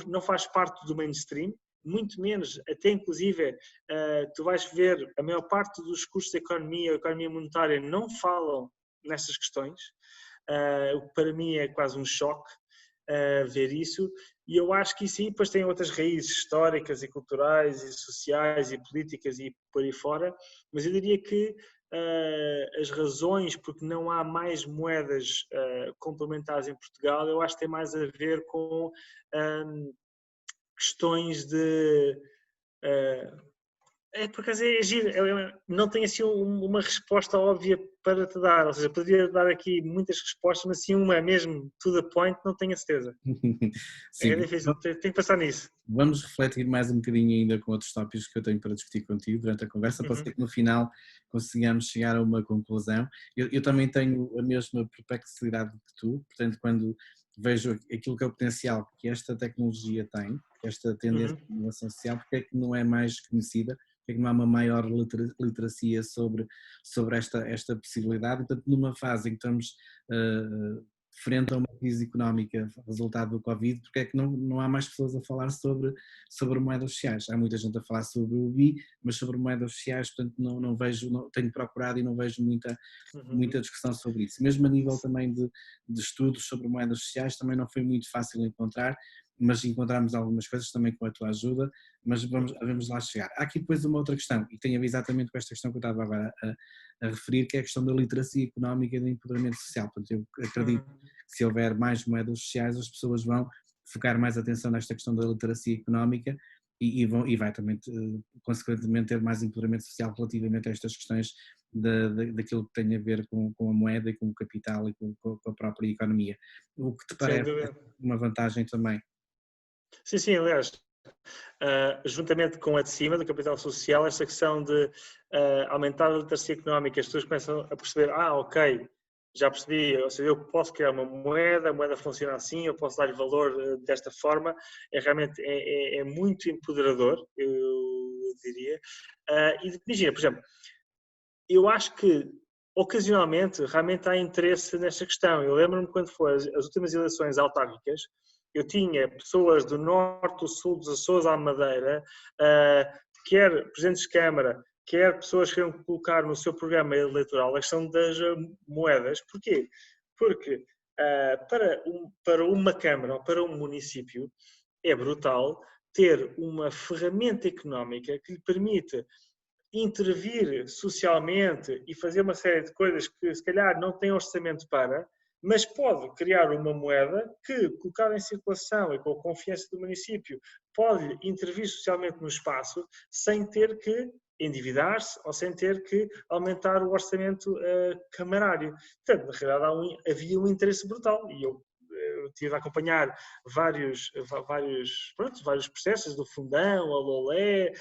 S2: não faz parte do mainstream, muito menos, até inclusive, tu vais ver, a maior parte dos cursos de economia monetária não falam nestas questões, o que para mim é quase um choque ver isso, e eu acho que isso aí depois tem outras raízes históricas e culturais e sociais e políticas e por aí fora, mas eu diria que as razões porque não há mais moedas complementares em Portugal, eu acho que tem mais a ver com questões de por acaso é giro, eu não tenho assim uma resposta óbvia para te dar, ou seja, poderia dar aqui muitas respostas, mas assim uma mesmo to the point não tenho a certeza.
S1: Sim.
S2: É difícil, tenho que pensar nisso.
S1: Vamos refletir mais um bocadinho ainda com outros tópicos que eu tenho para discutir contigo durante a conversa, para ser que no final consigamos chegar a uma conclusão. Eu também tenho a mesma perplexidade que tu, portanto, quando vejo aquilo que é o potencial que esta tecnologia tem, esta tendência de inovação social, porque é que não é mais conhecida, porque é que não há uma maior literacia sobre esta possibilidade. Portanto, numa fase em que estamos frente a uma crise económica resultado do Covid, porque é que não há mais pessoas a falar sobre moedas sociais? Há muita gente a falar sobre o BI, mas sobre moedas sociais, portanto não vejo, tenho procurado e não vejo muita discussão sobre isso. Mesmo a nível também de estudos sobre moedas sociais também não foi muito fácil encontrar, mas encontramos algumas coisas também com a tua ajuda, mas vamos lá chegar. Há aqui depois uma outra questão, e tem a ver exatamente com esta questão que eu estava agora a referir, que é a questão da literacia económica e do empoderamento social. Portanto, eu acredito se houver mais moedas sociais, as pessoas vão focar mais atenção nesta questão da literacia económica e vai também, consequentemente, ter mais empoderamento social relativamente a estas questões daquilo que tem a ver com a moeda e com o capital e com a própria economia. O que te
S2: Sem
S1: parece
S2: dúvida.
S1: uma vantagem também?
S2: Sim, sim, aliás, juntamente com a de cima, do capital social, esta questão de aumentar a literacia económica, as pessoas começam a perceber, ok, já percebi, ou seja, eu posso criar uma moeda, a moeda funciona assim, eu posso dar-lhe valor desta forma, realmente é muito empoderador, eu diria. E imagina, por exemplo, eu acho que ocasionalmente realmente há interesse nesta questão. Eu lembro-me quando foram as últimas eleições autárquicas, eu tinha pessoas do norte, do sul, dos Açores à Madeira, quer presidentes de Câmara, quer pessoas que queriam colocar no seu programa eleitoral a questão das moedas. Porquê? Porque para uma Câmara ou para um município é brutal ter uma ferramenta económica que lhe permite intervir socialmente e fazer uma série de coisas que se calhar não tem orçamento para, mas pode criar uma moeda que, colocada em circulação e com a confiança do município, pode intervir socialmente no espaço sem ter que endividar-se ou sem ter que aumentar o orçamento camarário. Portanto, na realidade havia um interesse brutal e eu tive a acompanhar vários processos do Fundão, a Lolé,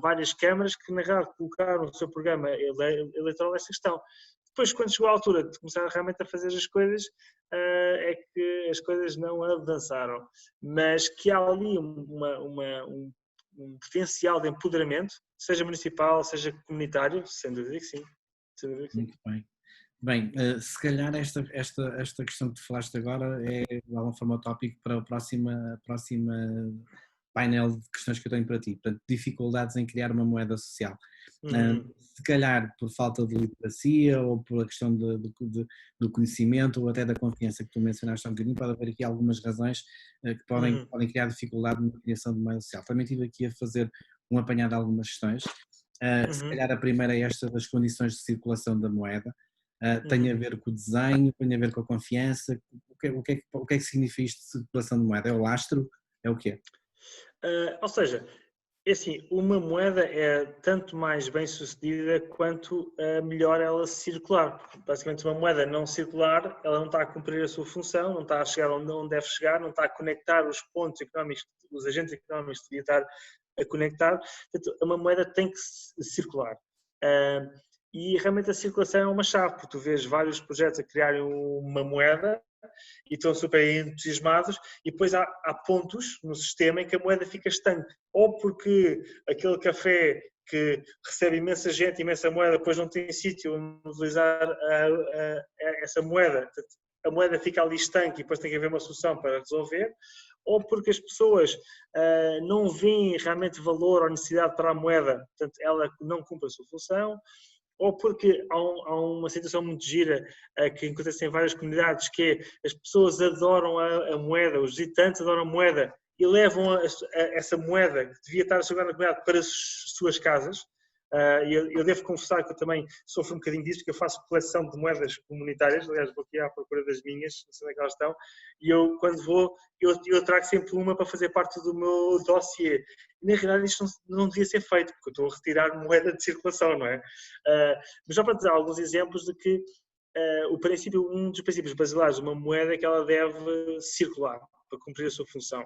S2: várias câmaras que, na realidade, colocaram no seu programa eleitoral esta questão. Depois, quando chegou a altura de começar realmente a fazer as coisas, é que as coisas não avançaram. Mas que há ali um potencial de empoderamento, seja municipal, seja comunitário, sem dúvida que sim. Sem dúvida que sim.
S1: Muito bem. Bem, se calhar esta questão que tu falaste agora é de alguma forma o tópico para a próxima painel de questões que eu tenho para ti. Portanto, dificuldades em criar uma moeda social. Se calhar por falta de literacia ou por a questão do conhecimento ou até da confiança que tu mencionaste há um bocadinho, pode haver aqui algumas razões que podem criar dificuldade na criação de moeda social. Também estive aqui a fazer um apanhado de algumas questões. Se calhar a primeira é esta das condições de circulação da moeda. Tem a ver com o desenho, tem a ver com a confiança. O que é que significa isto de circulação de moeda? É o lastro? É o quê?
S2: Ou seja, é assim, uma moeda é tanto mais bem sucedida quanto melhor ela circular. Basicamente, uma moeda não circular, ela não está a cumprir a sua função, não está a chegar onde deve chegar, não está a conectar os pontos económicos, os agentes económicos que devia estar a conectar. Portanto, uma moeda tem que circular. E realmente a circulação é uma chave, porque tu vês vários projetos a criarem uma moeda e estão super entusiasmados e depois há pontos no sistema em que a moeda fica estanque. Ou porque aquele café que recebe imensa gente, imensa moeda, depois não tem sítio onde utilizar essa moeda. A moeda fica ali estanque e depois tem que haver uma solução para resolver. Ou porque as pessoas não veem realmente valor ou necessidade para a moeda, portanto ela não cumpre a sua função. Ou porque há uma situação muito gira que acontece em várias comunidades, que é as pessoas adoram a moeda, os visitantes adoram a moeda e levam essa moeda que devia estar assegurada na comunidade para as suas casas. Eu devo confessar que eu também sofro um bocadinho disso, porque eu faço coleção de moedas comunitárias, aliás vou aqui à procura das minhas, não sei onde é que elas estão, e eu quando vou, eu trago sempre uma para fazer parte do meu dossiê. E na realidade isto não devia ser feito, porque eu estou a retirar moeda de circulação, não é? Mas só para te dar alguns exemplos de que um dos princípios basilares de uma moeda é que ela deve circular para cumprir a sua função.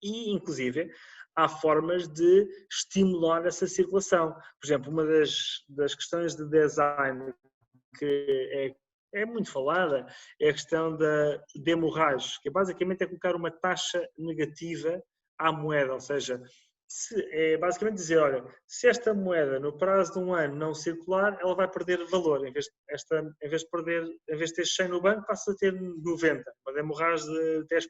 S2: E, inclusive, há formas de estimular essa circulação. Por exemplo, uma das questões de design que é muito falada é a questão da demorragem, que basicamente é colocar uma taxa negativa à moeda, ou seja, é basicamente dizer, olha, se esta moeda no prazo de um ano não circular, ela vai perder valor, em vez de ter 100 no banco, passa a ter 90, uma demorragem de 10%.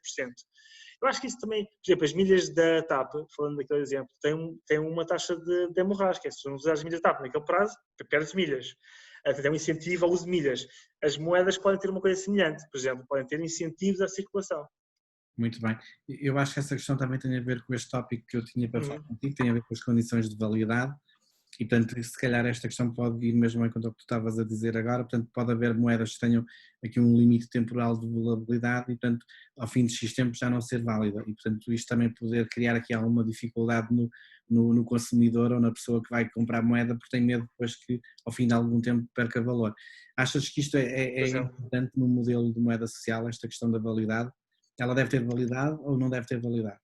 S2: Eu acho que isso também, por exemplo, as milhas da TAP, falando daquele exemplo, tem uma taxa de hemorragia, que é se não usar as milhas da TAP naquele prazo, perdes milhas. Tem um incentivo ao uso de milhas. As moedas podem ter uma coisa semelhante, por exemplo, podem ter incentivos à circulação.
S1: Muito bem. Eu acho que essa questão também tem a ver com este tópico que eu tinha para falar contigo, tem a ver com as condições de validade. E, portanto, se calhar esta questão pode ir mesmo em conta ao que tu estavas a dizer agora, portanto, pode haver moedas que tenham aqui um limite temporal de volatilidade e, portanto, ao fim de X tempo já não ser válida. E, portanto, isto também poder criar aqui alguma dificuldade no consumidor ou na pessoa que vai comprar moeda, porque tem medo depois que, ao fim de algum tempo, perca valor. Achas que isto é importante no modelo de moeda social, esta questão da validade? Ela deve ter validade ou não deve ter validade?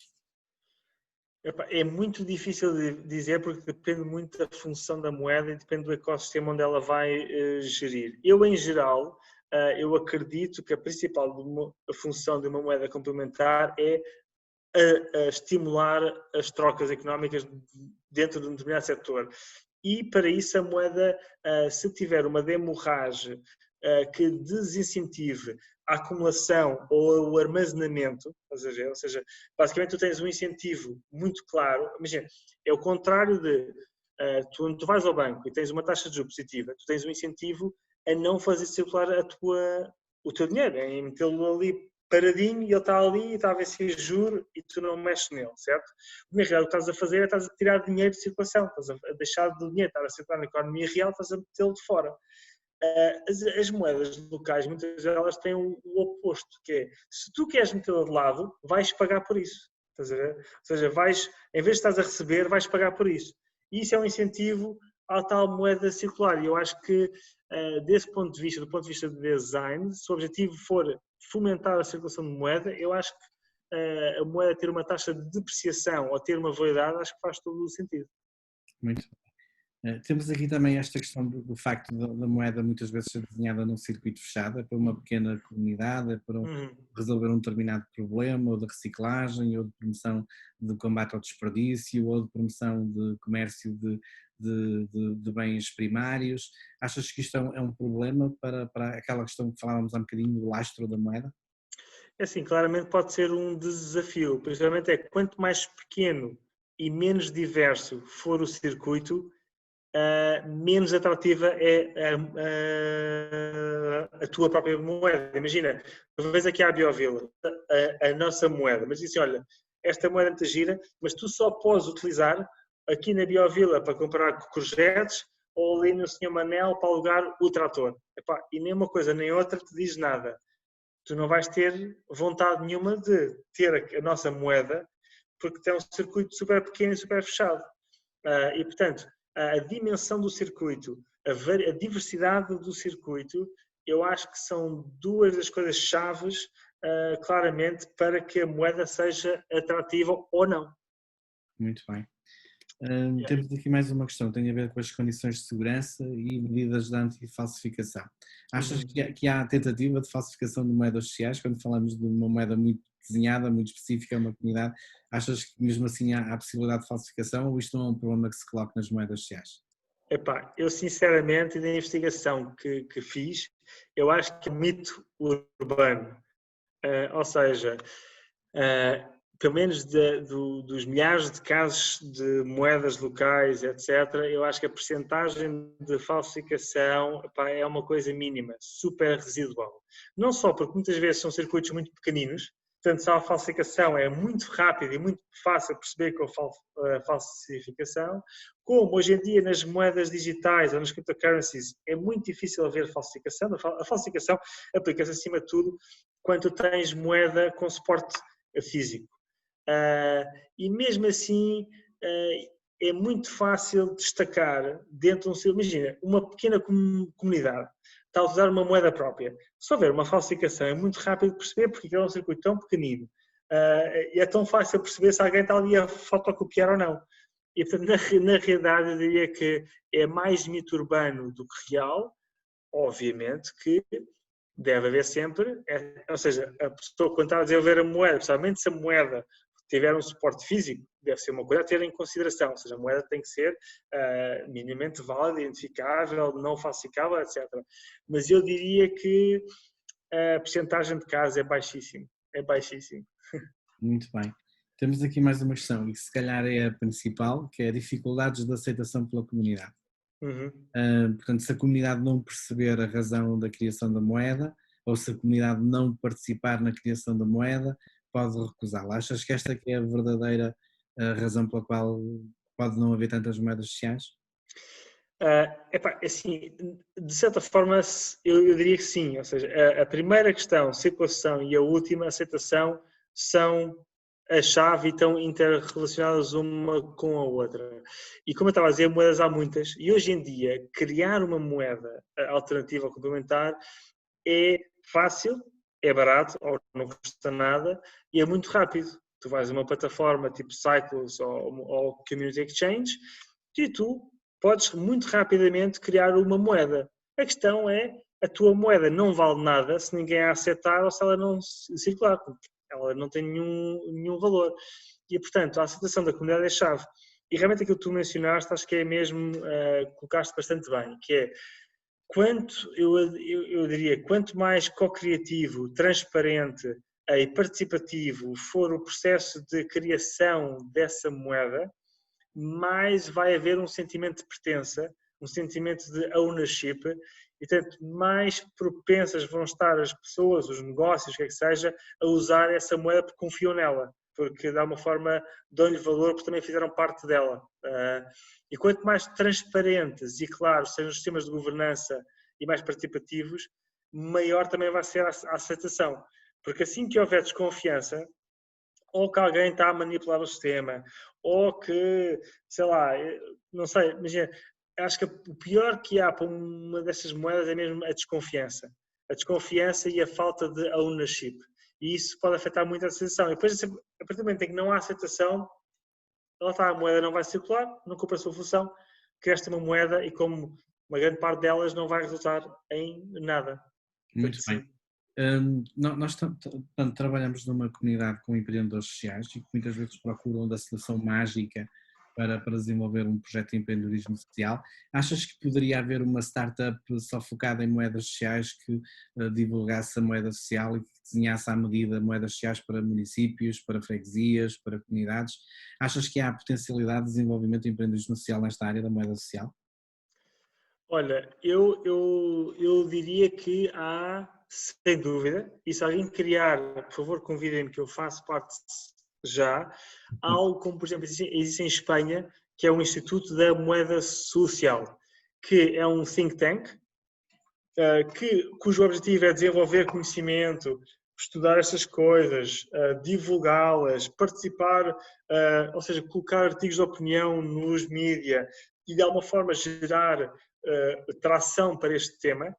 S2: É muito difícil de dizer porque depende muito da função da moeda e depende do ecossistema onde ela vai gerir. Eu, em geral, eu acredito que a principal função de uma moeda complementar é a estimular as trocas económicas dentro de um determinado setor. E para isso a moeda, se tiver uma demurragem que desincentive a acumulação ou o armazenamento, ou seja, basicamente tu tens um incentivo muito claro, imagina, é o contrário de tu vais ao banco e tens uma taxa de juros positiva, tu tens um incentivo a não fazer circular o teu dinheiro, em metê-lo ali paradinho e ele está ali e está a ver se juro e tu não mexes nele, certo? Na realidade o que estás a fazer é estás a tirar dinheiro de circulação, estás a deixar do dinheiro estar a circular na economia real, estás a metê-lo de fora. As moedas locais, muitas delas têm o oposto, que é, se tu queres metê-la de lado, vais pagar por isso. Estás a ver? Ou seja, em vez de estás a receber, vais pagar por isso. E isso é um incentivo à tal moeda circular. E eu acho que, desse ponto de vista, do ponto de vista de design, se o objetivo for fomentar a circulação de moeda, eu acho que a moeda ter uma taxa de depreciação ou ter uma validade, acho que faz todo o sentido.
S1: Muito bem. Temos aqui também esta questão do facto da moeda muitas vezes ser desenhada num circuito fechado, é para uma pequena comunidade, é para resolver um determinado problema, ou de reciclagem, ou de promoção de combate ao desperdício, ou de promoção de comércio de bens primários. Achas que isto é um problema para aquela questão que falávamos há um bocadinho do lastro da moeda?
S2: É assim, claramente pode ser um desafio, principalmente quanto mais pequeno e menos diverso for o circuito, menos atrativa é a tua própria moeda. Imagina, vês aqui a Biovila, a nossa moeda, mas diz assim, olha, esta moeda é muito gira, mas tu só podes utilizar aqui na Biovila para comprar courgettes ou ali no Senhor Manel para alugar o trator. Epá, e nem uma coisa nem outra te diz nada. Tu não vais ter vontade nenhuma de ter a nossa moeda porque tem um circuito super pequeno e super fechado. E, portanto, a dimensão do circuito, a diversidade do circuito, eu acho que são duas das coisas chaves, claramente, para que a moeda seja atrativa ou não.
S1: Muito bem. Temos aqui mais uma questão, tem a ver com as condições de segurança e medidas de anti-falsificação. Achas que há tentativa de falsificação de moedas sociais, quando falamos de uma moeda muito desenhada, muito específica, uma comunidade, achas que mesmo assim há possibilidade de falsificação ou isto não é um problema que se coloca nas moedas sociais?
S2: Epá, eu sinceramente, da investigação que fiz, eu acho que é um mito urbano. Ou seja, pelo menos dos milhares de casos de moedas locais, etc., eu acho que a percentagem de falsificação é uma coisa mínima, super residual. Não só porque muitas vezes são circuitos muito pequeninos, portanto, se a falsificação é muito rápida e muito fácil perceber com a falsificação, como hoje em dia nas moedas digitais ou nas cryptocurrencies é muito difícil haver falsificação. A falsificação aplica-se acima de tudo quando tens moeda com suporte físico. E mesmo assim é muito fácil destacar dentro de imagina, uma pequena comunidade está a usar uma moeda própria. Se houver uma falsificação é muito rápido de perceber porque é um circuito tão pequenino e é tão fácil perceber se alguém está ali a fotocopiar ou não. E portanto, na realidade eu diria que é mais mito urbano do que real, obviamente que deve haver sempre, ou seja, a pessoa quando está a desenvolver a moeda, principalmente se a moeda tiver um suporte físico, deve ser uma coisa a ter em consideração, ou seja, a moeda tem que ser minimamente válida, identificável, não falsificável, etc. Mas eu diria que a percentagem de casos é baixíssimo, é baixíssimo.
S1: Muito bem. Temos aqui mais uma questão, e se calhar é a principal, que é dificuldades de aceitação pela comunidade. Portanto, se a comunidade não perceber a razão da criação da moeda, ou se a comunidade não participar na criação da moeda, pode recusá-la. Achas que esta é a verdadeira razão pela qual pode não haver tantas moedas sociais?
S2: Assim, de certa forma, eu diria que sim. Ou seja, a primeira questão, circulação, e a última, aceitação, são a chave e estão interrelacionadas uma com a outra. E como eu estava a dizer, moedas há muitas. E hoje em dia, criar uma moeda alternativa ou complementar é fácil, é barato, ou não custa nada, e é muito rápido. Tu vais a uma plataforma tipo Cycles ou Community Exchange e tu podes muito rapidamente criar uma moeda. A questão é, a tua moeda não vale nada se ninguém a aceitar ou se ela não circular, porque ela não tem nenhum valor. E, portanto, a aceitação da comunidade é chave. E realmente aquilo que tu mencionaste, acho que é mesmo, colocaste bastante bem, que é, eu diria, quanto mais co-criativo, transparente e participativo for o processo de criação dessa moeda, mais vai haver um sentimento de pertença, um sentimento de ownership, e tanto mais propensas vão estar as pessoas, os negócios, o que é que seja, a usar essa moeda porque confiam nela, porque de alguma forma dão-lhe valor porque também fizeram parte dela. E quanto mais transparentes e claros sejam os sistemas de governança e mais participativos, maior também vai ser a aceitação. Porque assim que houver desconfiança, ou que alguém está a manipular o sistema, ou que, sei lá, não sei, imagina, acho que o pior que há para uma dessas moedas é mesmo a desconfiança. A desconfiança e a falta de ownership. E isso pode afetar muito a aceitação. E depois, a partir do momento em que não há aceitação, lá está, a moeda não vai circular, não cumpre a sua função, criaste uma moeda e como uma grande parte delas não vai resultar em nada.
S1: Muito
S2: Portanto,
S1: bem.
S2: sim.
S1: Nós trabalhamos numa comunidade com empreendedores sociais e que muitas vezes procuram da solução mágica para desenvolver um projeto de empreendedorismo social. Achas que poderia haver uma startup só focada em moedas sociais que divulgasse a moeda social e que desenhasse à medida moedas sociais para municípios, para freguesias, para comunidades? Achas que há potencialidade de desenvolvimento de empreendedorismo social nesta área da moeda social?
S2: Olha, eu diria que há, sem dúvida, e se alguém criar, por favor, convidem-me que eu faço parte já, algo como, por exemplo, existe em Espanha, que é o Instituto da Moeda Social, que é um think tank, cujo objetivo é desenvolver conhecimento, estudar estas coisas, divulgá-las, participar, ou seja, colocar artigos de opinião nos mídia e de alguma forma gerar tração para este tema.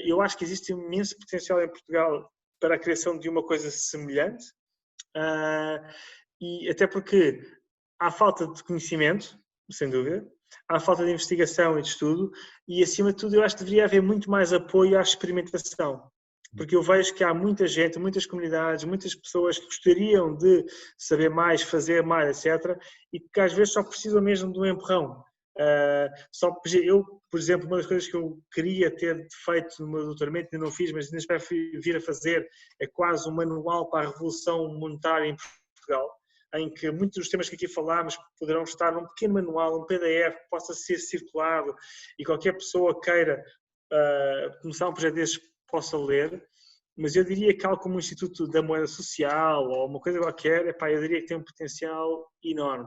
S2: Eu acho que existe um imenso potencial em Portugal para a criação de uma coisa semelhante, e até porque há falta de conhecimento, sem dúvida, há falta de investigação e de estudo, e acima de tudo eu acho que deveria haver muito mais apoio à experimentação, porque eu vejo que há muita gente, muitas comunidades, muitas pessoas que gostariam de saber mais, fazer mais, etc., e que às vezes só precisam mesmo de um empurrão. Eu, por exemplo, uma das coisas que eu queria ter feito no meu doutoramento, ainda não fiz, mas ainda espero vir a fazer, é quase um manual para a revolução monetária em Portugal, em que muitos dos temas que aqui falámos poderão estar num pequeno manual, um PDF que possa ser circulado e qualquer pessoa queira começar um projeto desses possa ler. Mas eu diria que algo como o Instituto da Moeda Social ou uma coisa qualquer, eu diria que tem um potencial enorme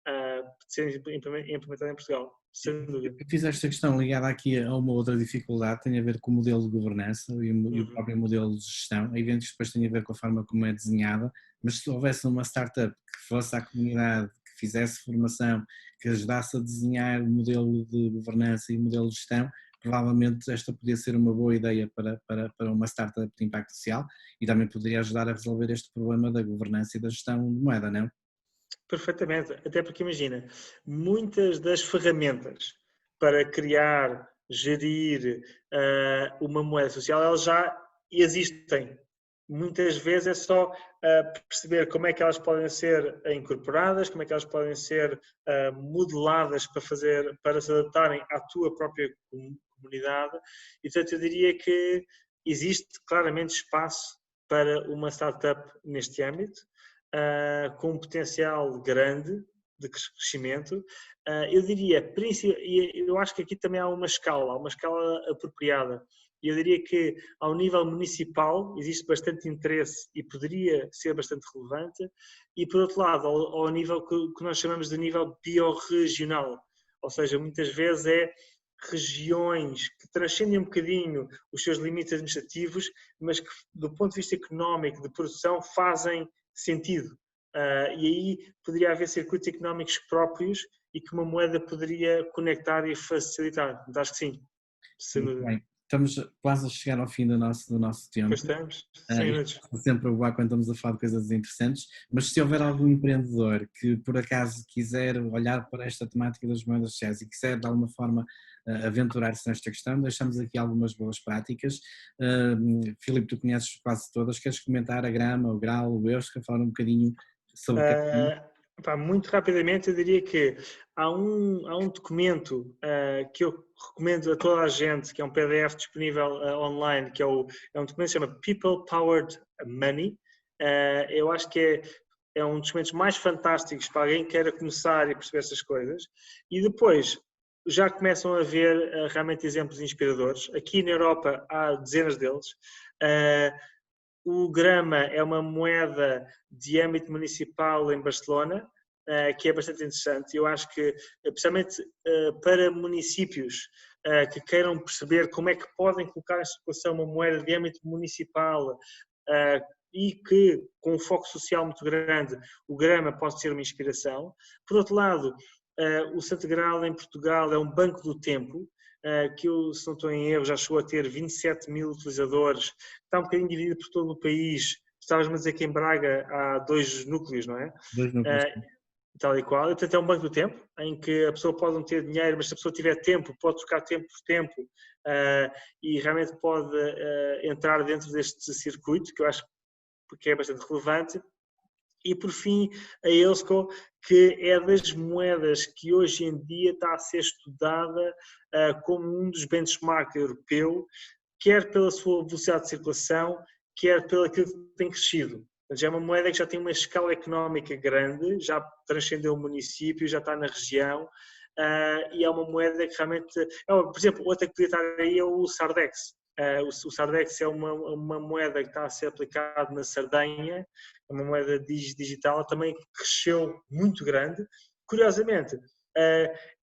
S2: de ser implementado em Portugal, sem dúvida.
S1: Eu fiz esta questão ligada aqui a uma outra dificuldade, tem a ver com o modelo de governança e o próprio modelo de gestão. É evidente que depois tem a ver com a forma como é desenhada, mas se houvesse uma startup que fosse à comunidade, que fizesse formação, que ajudasse a desenhar o modelo de governança e o modelo de gestão, provavelmente esta podia ser uma boa ideia para uma startup de impacto social e também poderia ajudar a resolver este problema da governança e da gestão de moeda, não?
S2: Perfeitamente, até porque imagina, muitas das ferramentas para criar, gerir uma moeda social, elas já existem. Muitas vezes é só perceber como é que elas podem ser incorporadas, como é que elas podem ser modeladas para se adaptarem à tua própria comunidade. E portanto eu diria que existe claramente espaço para uma startup neste âmbito. Com um potencial grande de crescimento. Eu diria, eu acho que aqui também há uma escala apropriada. Eu diria que ao nível municipal existe bastante interesse e poderia ser bastante relevante, e por outro lado, ao nível que nós chamamos de nível biorregional, ou seja, muitas vezes é regiões que transcendem um bocadinho os seus limites administrativos, mas que do ponto de vista económico, de produção, fazem sentido. E aí poderia haver circuitos económicos próprios e que uma moeda poderia conectar e facilitar. Mas acho que sim.
S1: Muito bem. Estamos quase a chegar ao fim do nosso tempo.
S2: Pois estamos, 100 minutos.
S1: Sempre o quando estamos a falar de coisas interessantes, mas se houver algum empreendedor que por acaso quiser olhar para esta temática das moedas sociais e quiser de alguma forma aventurar-se nesta questão, deixamos aqui algumas boas práticas. Filipe, tu conheces quase todas, queres comentar a grama, o grau, o Euska, falar um bocadinho sobre
S2: muito rapidamente eu diria que há um documento que eu recomendo a toda a gente, que é um PDF disponível online, que é um documento que se chama People Powered Money. Eu acho que é um dos documentos mais fantásticos para alguém que queira começar e perceber essas coisas. E depois já começam a haver realmente exemplos inspiradores. Aqui na Europa há dezenas deles. O grama é uma moeda de âmbito municipal em Barcelona, que é bastante interessante. Eu acho que, especialmente para municípios que queiram perceber como é que podem colocar em circulação uma moeda de âmbito municipal e que, com um foco social muito grande, o grama pode ser uma inspiração. Por outro lado, o Santo Graal em Portugal é um banco do tempo, que eu, se não estou em erro, já chegou a ter 27 mil utilizadores, está um bocadinho dividido por todo o país. Estavas-me a dizer que em Braga há 2 núcleos, não é?
S1: 2 núcleos.
S2: Tal e qual. Portanto, é um banco do tempo, em que a pessoa pode não ter dinheiro, mas se a pessoa tiver tempo, pode trocar tempo por tempo e realmente pode entrar dentro deste circuito, que eu acho que é bastante relevante. E, por fim, a Elsco, que é das moedas que hoje em dia está a ser estudada como um dos benchmarks europeu, quer pela sua velocidade de circulação, quer pelo aquilo que tem crescido. Já é uma moeda que já tem uma escala económica grande, já transcendeu o município, já está na região, e é uma moeda que realmente... por exemplo, outra que podia estar aí é o Sardex. O Sardex é uma moeda que está a ser aplicada na Sardenha, é uma moeda digital, também cresceu muito grande. Curiosamente,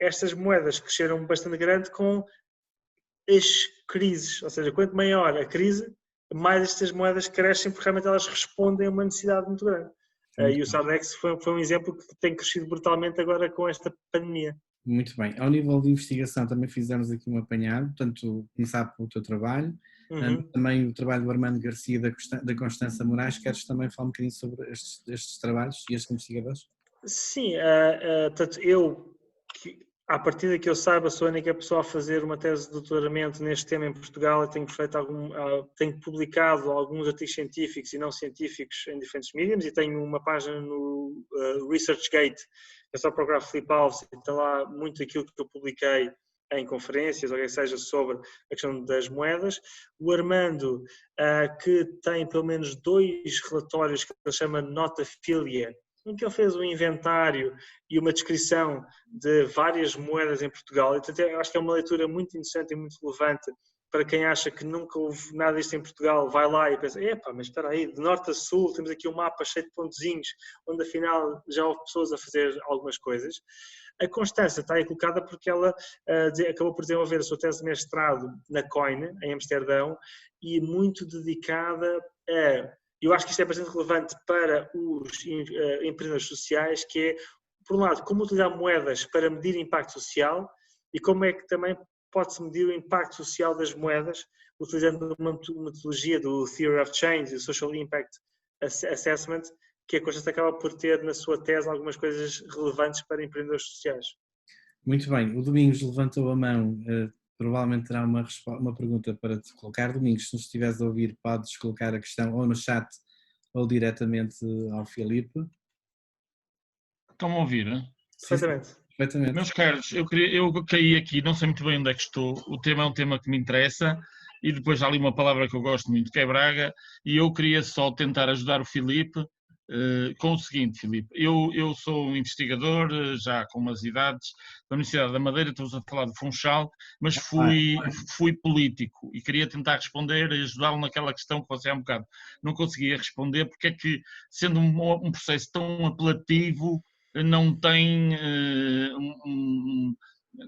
S2: estas moedas cresceram bastante grande com as crises, ou seja, quanto maior a crise, mais estas moedas crescem porque realmente elas respondem a uma necessidade muito grande. E o Sardex foi um exemplo que tem crescido brutalmente agora com esta pandemia.
S1: Muito bem. Ao nível de investigação também fizemos aqui um apanhado, portanto, começar pelo teu trabalho, também o trabalho do Armando Garcia da Constança Moraes. Queres também falar um bocadinho sobre estes trabalhos e estes investigadores?
S2: Sim, portanto, eu, à partida que eu saiba, sou a única pessoa a fazer uma tese de doutoramento neste tema em Portugal. Eu tenho publicado alguns artigos científicos e não científicos em diferentes mídias e tenho uma página no ResearchGate, é só procurar Filipe Alves e tem lá muito aquilo que eu publiquei em conferências, ou seja, sobre a questão das moedas. O Armando, que tem pelo menos 2 relatórios que ele chama Notaphilia, em que ele fez um inventário e uma descrição de várias moedas em Portugal. Então, eu acho que é uma leitura muito interessante e muito relevante para quem acha que nunca houve nada disto em Portugal. Vai lá e pensa, mas espera aí, de norte a sul temos aqui um mapa cheio de pontozinhos, onde afinal já houve pessoas a fazer algumas coisas. A Constança está aí colocada porque ela acabou por desenvolver a sua tese de mestrado na Coin, em Amsterdão, e muito dedicada a... Eu acho que isto é bastante relevante para os empreendedores sociais, que é, por um lado, como utilizar moedas para medir impacto social e como é que também pode-se medir o impacto social das moedas utilizando uma metodologia do Theory of Change e o Social Impact Assessment, que a Constância acaba por ter na sua tese algumas coisas relevantes para empreendedores sociais.
S1: Muito bem, o Domingos levantou a mão, provavelmente terá uma pergunta para te colocar. Domingos, se nos estiveres a ouvir, podes colocar a questão ou no chat ou diretamente ao Filipe.
S3: Estão-me a ouvir?
S2: Perfeitamente.
S1: Perfeitamente.
S3: Meus caros, eu caí aqui, não sei muito bem onde é que estou. O tema é um tema que me interessa e depois há ali uma palavra que eu gosto muito, que é Braga, e eu queria só tentar ajudar o Filipe com o seguinte, Filipe. Eu sou um investigador, já com umas idades, da Universidade da Madeira, estamos a falar de Funchal, mas fui político e queria tentar responder e ajudá-lo naquela questão que você há um bocado não conseguia responder, porque é que, sendo um processo tão apelativo, não tem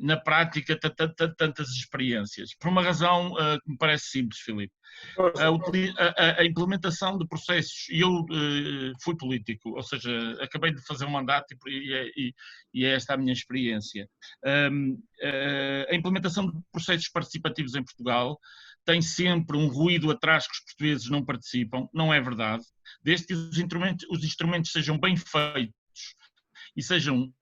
S3: na prática tantas experiências. Por uma razão que me parece simples, Filipe. A implementação de processos, e eu fui político, ou seja, acabei de fazer um mandato e é esta a minha experiência. A implementação de processos participativos em Portugal tem sempre um ruído atrás que os portugueses não participam, não é verdade. Desde que os instrumentos sejam bem feitos e sejam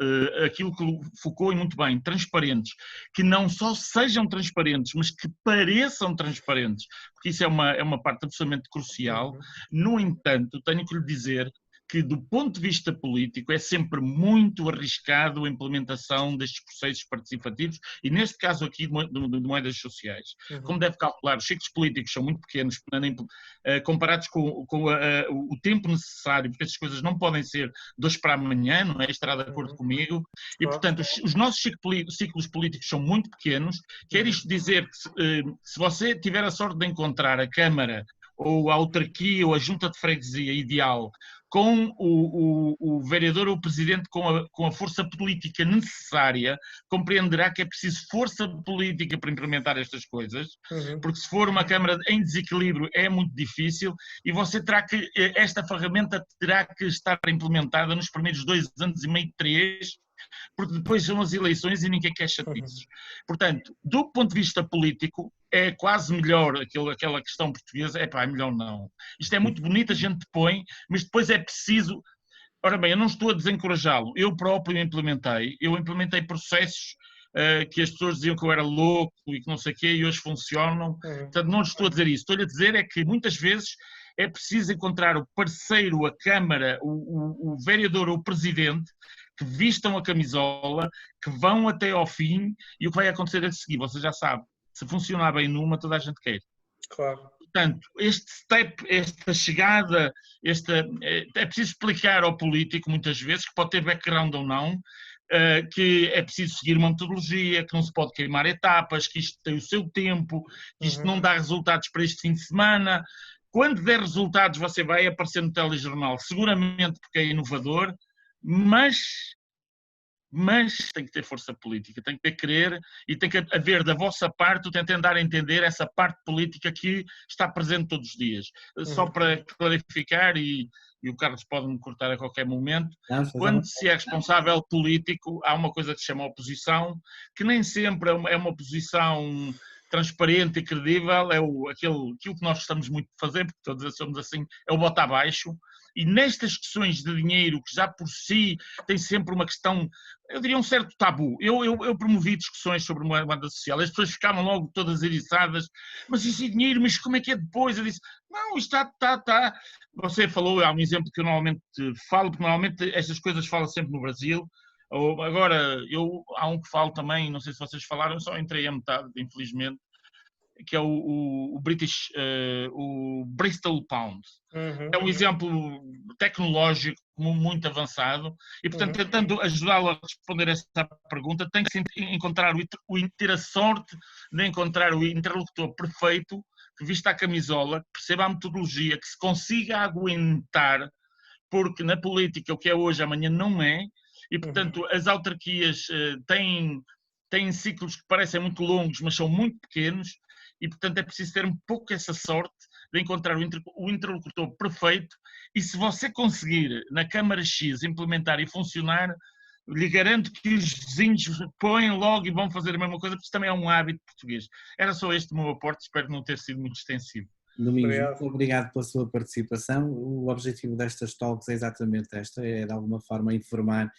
S3: aquilo que Foucault e muito bem, transparentes, que não só sejam transparentes, mas que pareçam transparentes, porque isso é uma parte absolutamente crucial. No entanto, tenho que lhe dizer que, do ponto de vista político, é sempre muito arriscado a implementação destes processos participativos e, neste caso aqui, de moedas sociais. Como deve calcular, os ciclos políticos são muito pequenos, comparados com o tempo necessário, porque estas coisas não podem ser de hoje para amanhã, não é? Estará de acordo comigo. E, portanto, os nossos ciclos políticos são muito pequenos. Quer isto dizer que, se você tiver a sorte de encontrar a Câmara ou a autarquia ou a junta de freguesia ideal, com o vereador ou o presidente com a força política necessária, compreenderá que é preciso força política para implementar estas coisas, porque se for uma Câmara em desequilíbrio é muito difícil e esta ferramenta terá que estar implementada nos primeiros 2 anos e meio, 3, porque depois são as eleições e ninguém quer chatices. Portanto, do ponto de vista político, é quase melhor aquela questão portuguesa, é melhor não. Isto é muito bonito, a gente põe, mas depois é preciso... Ora bem, eu não estou a desencorajá-lo, eu próprio implementei processos que as pessoas diziam que eu era louco e que não sei o quê, e hoje funcionam. Portanto, não estou a dizer isso. Estou-lhe a dizer é que muitas vezes é preciso encontrar o parceiro, a Câmara, o vereador ou o presidente, que vistam a camisola, que vão até ao fim, e o que vai acontecer é seguir, você já sabe, se funcionar bem numa, toda a gente quer.
S2: Claro.
S3: Portanto, este step, esta chegada, é preciso explicar ao político, muitas vezes, que pode ter background ou não, que é preciso seguir uma metodologia, que não se pode queimar etapas, que isto tem o seu tempo, que isto não dá resultados para este fim de semana. Quando der resultados, você vai aparecer no telejornal, seguramente porque é inovador, mas tem que ter força política, tem que ter querer e tem que haver da vossa parte o tentar dar a entender essa parte política que está presente todos os dias. Só para clarificar, e o Carlos pode-me cortar a qualquer momento, quando se é responsável político, há uma coisa que se chama oposição, que nem sempre é uma oposição transparente e credível, aquilo que nós gostamos muito de fazer, porque todos somos assim, é o bota abaixo. E nestas questões de dinheiro, que já por si tem sempre uma questão, eu diria um certo tabu. Eu promovi discussões sobre moeda social, as pessoas ficavam logo todas eriçadas, mas isso é dinheiro, mas como é que é depois? Eu disse, não, isto está. Você falou, há um exemplo que eu normalmente falo, porque normalmente estas coisas falam sempre no Brasil. Agora, há um que falo também, não sei se vocês falaram, só entrei a metade, infelizmente, que é o Bristol Pound. É um exemplo tecnológico muito avançado e, portanto, tentando ajudá-lo a responder essa pergunta, tem que ter a sorte de encontrar o interlocutor perfeito, que vista a camisola, que perceba a metodologia, que se consiga aguentar, porque na política o que é hoje, amanhã não é, e, portanto, as autarquias têm ciclos que parecem muito longos, mas são muito pequenos, e, portanto, é preciso ter um pouco essa sorte de encontrar o interlocutor perfeito, e se você conseguir, na Câmara X, implementar e funcionar, lhe garanto que os vizinhos põem logo e vão fazer a mesma coisa, porque isso também é um hábito português. Era só este o meu aporte, espero não ter sido muito extensivo.
S1: Domingos, muito obrigado pela sua participação. O objetivo destas talks é exatamente é de alguma forma informar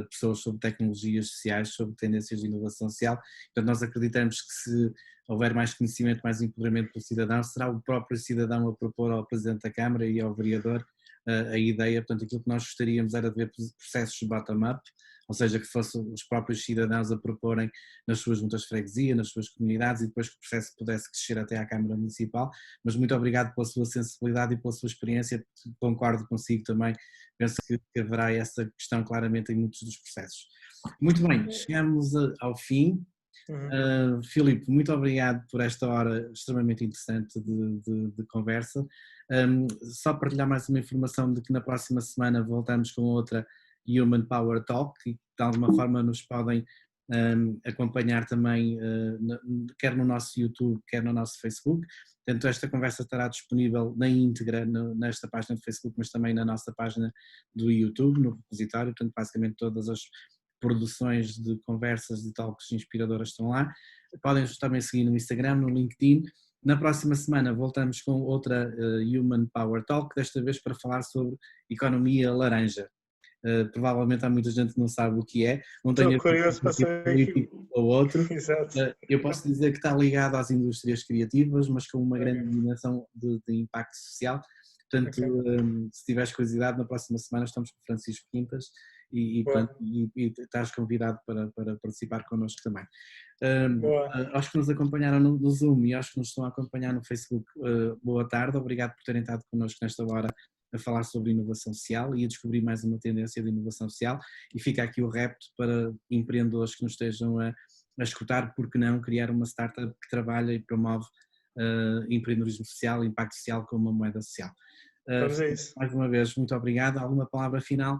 S1: pessoas sobre tecnologias sociais, sobre tendências de inovação social. Portanto, nós acreditamos que se houver mais conhecimento, mais empoderamento do cidadão, será o próprio cidadão a propor ao Presidente da Câmara e ao vereador a ideia. Portanto, aquilo que nós gostaríamos era de ver processos bottom-up, ou seja, que fossem os próprios cidadãos a proporem nas suas juntas de freguesia, nas suas comunidades, e depois que o processo pudesse crescer até à Câmara Municipal. Mas muito obrigado pela sua sensibilidade e pela sua experiência, concordo consigo também, penso que haverá essa questão claramente em muitos dos processos. Muito bem, chegamos ao fim. Filipe, muito obrigado por esta hora extremamente interessante de conversa. Só partilhar mais uma informação de que na próxima semana voltamos com outra Human Power Talk, e de alguma forma nos podem acompanhar também quer no nosso YouTube, quer no nosso Facebook. Portanto, esta conversa estará disponível na íntegra nesta página do Facebook, mas também na nossa página do YouTube, no repositório. Portanto, basicamente todas as produções de conversas e talks inspiradoras estão lá. Podem também seguir no Instagram, no LinkedIn. Na próxima semana voltamos com outra Human Power Talk, desta vez para falar sobre economia laranja. Provavelmente há muita gente que não sabe o que é, não tenho
S2: Estou curioso para saber
S1: político ou outro.
S2: Exato.
S1: Eu posso dizer que está ligado às indústrias criativas, mas com uma grande dimensão de impacto social. Portanto, se tiveres curiosidade, na próxima semana estamos com Francisco Quintas e estás convidado para participar connosco também. Aos que nos acompanharam no Zoom e aos que nos estão a acompanhar no Facebook, boa tarde, obrigado por terem estado connosco nesta hora a falar sobre inovação social e a descobrir mais uma tendência de inovação social, e fica aqui o repto para empreendedores que nos estejam a escutar, porque não criar uma startup que trabalha e promove empreendedorismo social, impacto social com uma moeda social.
S2: Vamos a isso.
S1: Mais uma vez, muito obrigado. Alguma palavra final?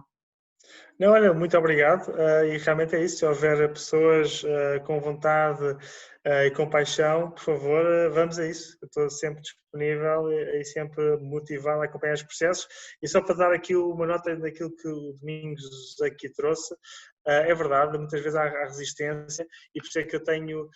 S2: Não, olha, muito obrigado, e realmente é isso, se houver pessoas com vontade e com paixão, por favor, vamos a isso. Eu estou sempre disponível e sempre motivado a acompanhar os processos. E só para dar aqui uma nota daquilo que o Domingos aqui trouxe, é verdade, muitas vezes há resistência, e por isso é que eu tenho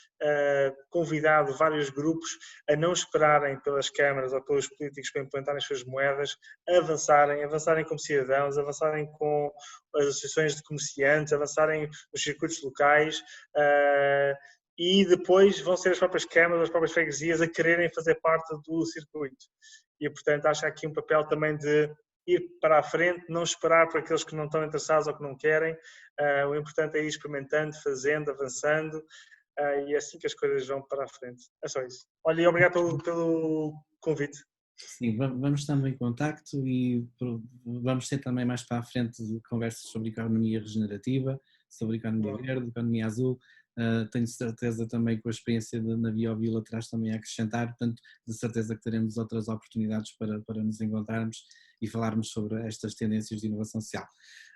S2: convidado vários grupos a não esperarem pelas câmaras ou pelos políticos para implementarem as suas moedas, a avançarem como cidadãos, avançarem com as associações de comerciantes, avançarem nos circuitos locais, e depois vão ser as próprias câmaras, as próprias freguesias a quererem fazer parte do circuito. E, portanto, acho que há aqui um papel também de ir para a frente, não esperar por aqueles que não estão interessados ou que não querem. O importante é ir experimentando, fazendo, avançando, e é assim que as coisas vão para a frente. É só isso. Olha, e obrigado pelo convite.
S1: Sim, vamos estando em contacto e vamos ter também mais para a frente conversas sobre economia regenerativa, sobre economia verde, economia azul. Tenho certeza também que a experiência na BioVila traz também a acrescentar, portanto, de certeza que teremos outras oportunidades para nos encontrarmos e falarmos sobre estas tendências de inovação social.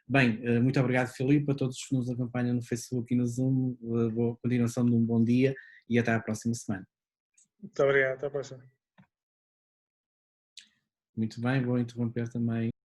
S1: Bem, muito obrigado, Filipe, a todos que nos acompanham no Facebook e no Zoom. Boa continuação de um bom dia e até à próxima semana.
S2: Muito obrigado, até a próxima.
S1: Muito bem, vou interromper também.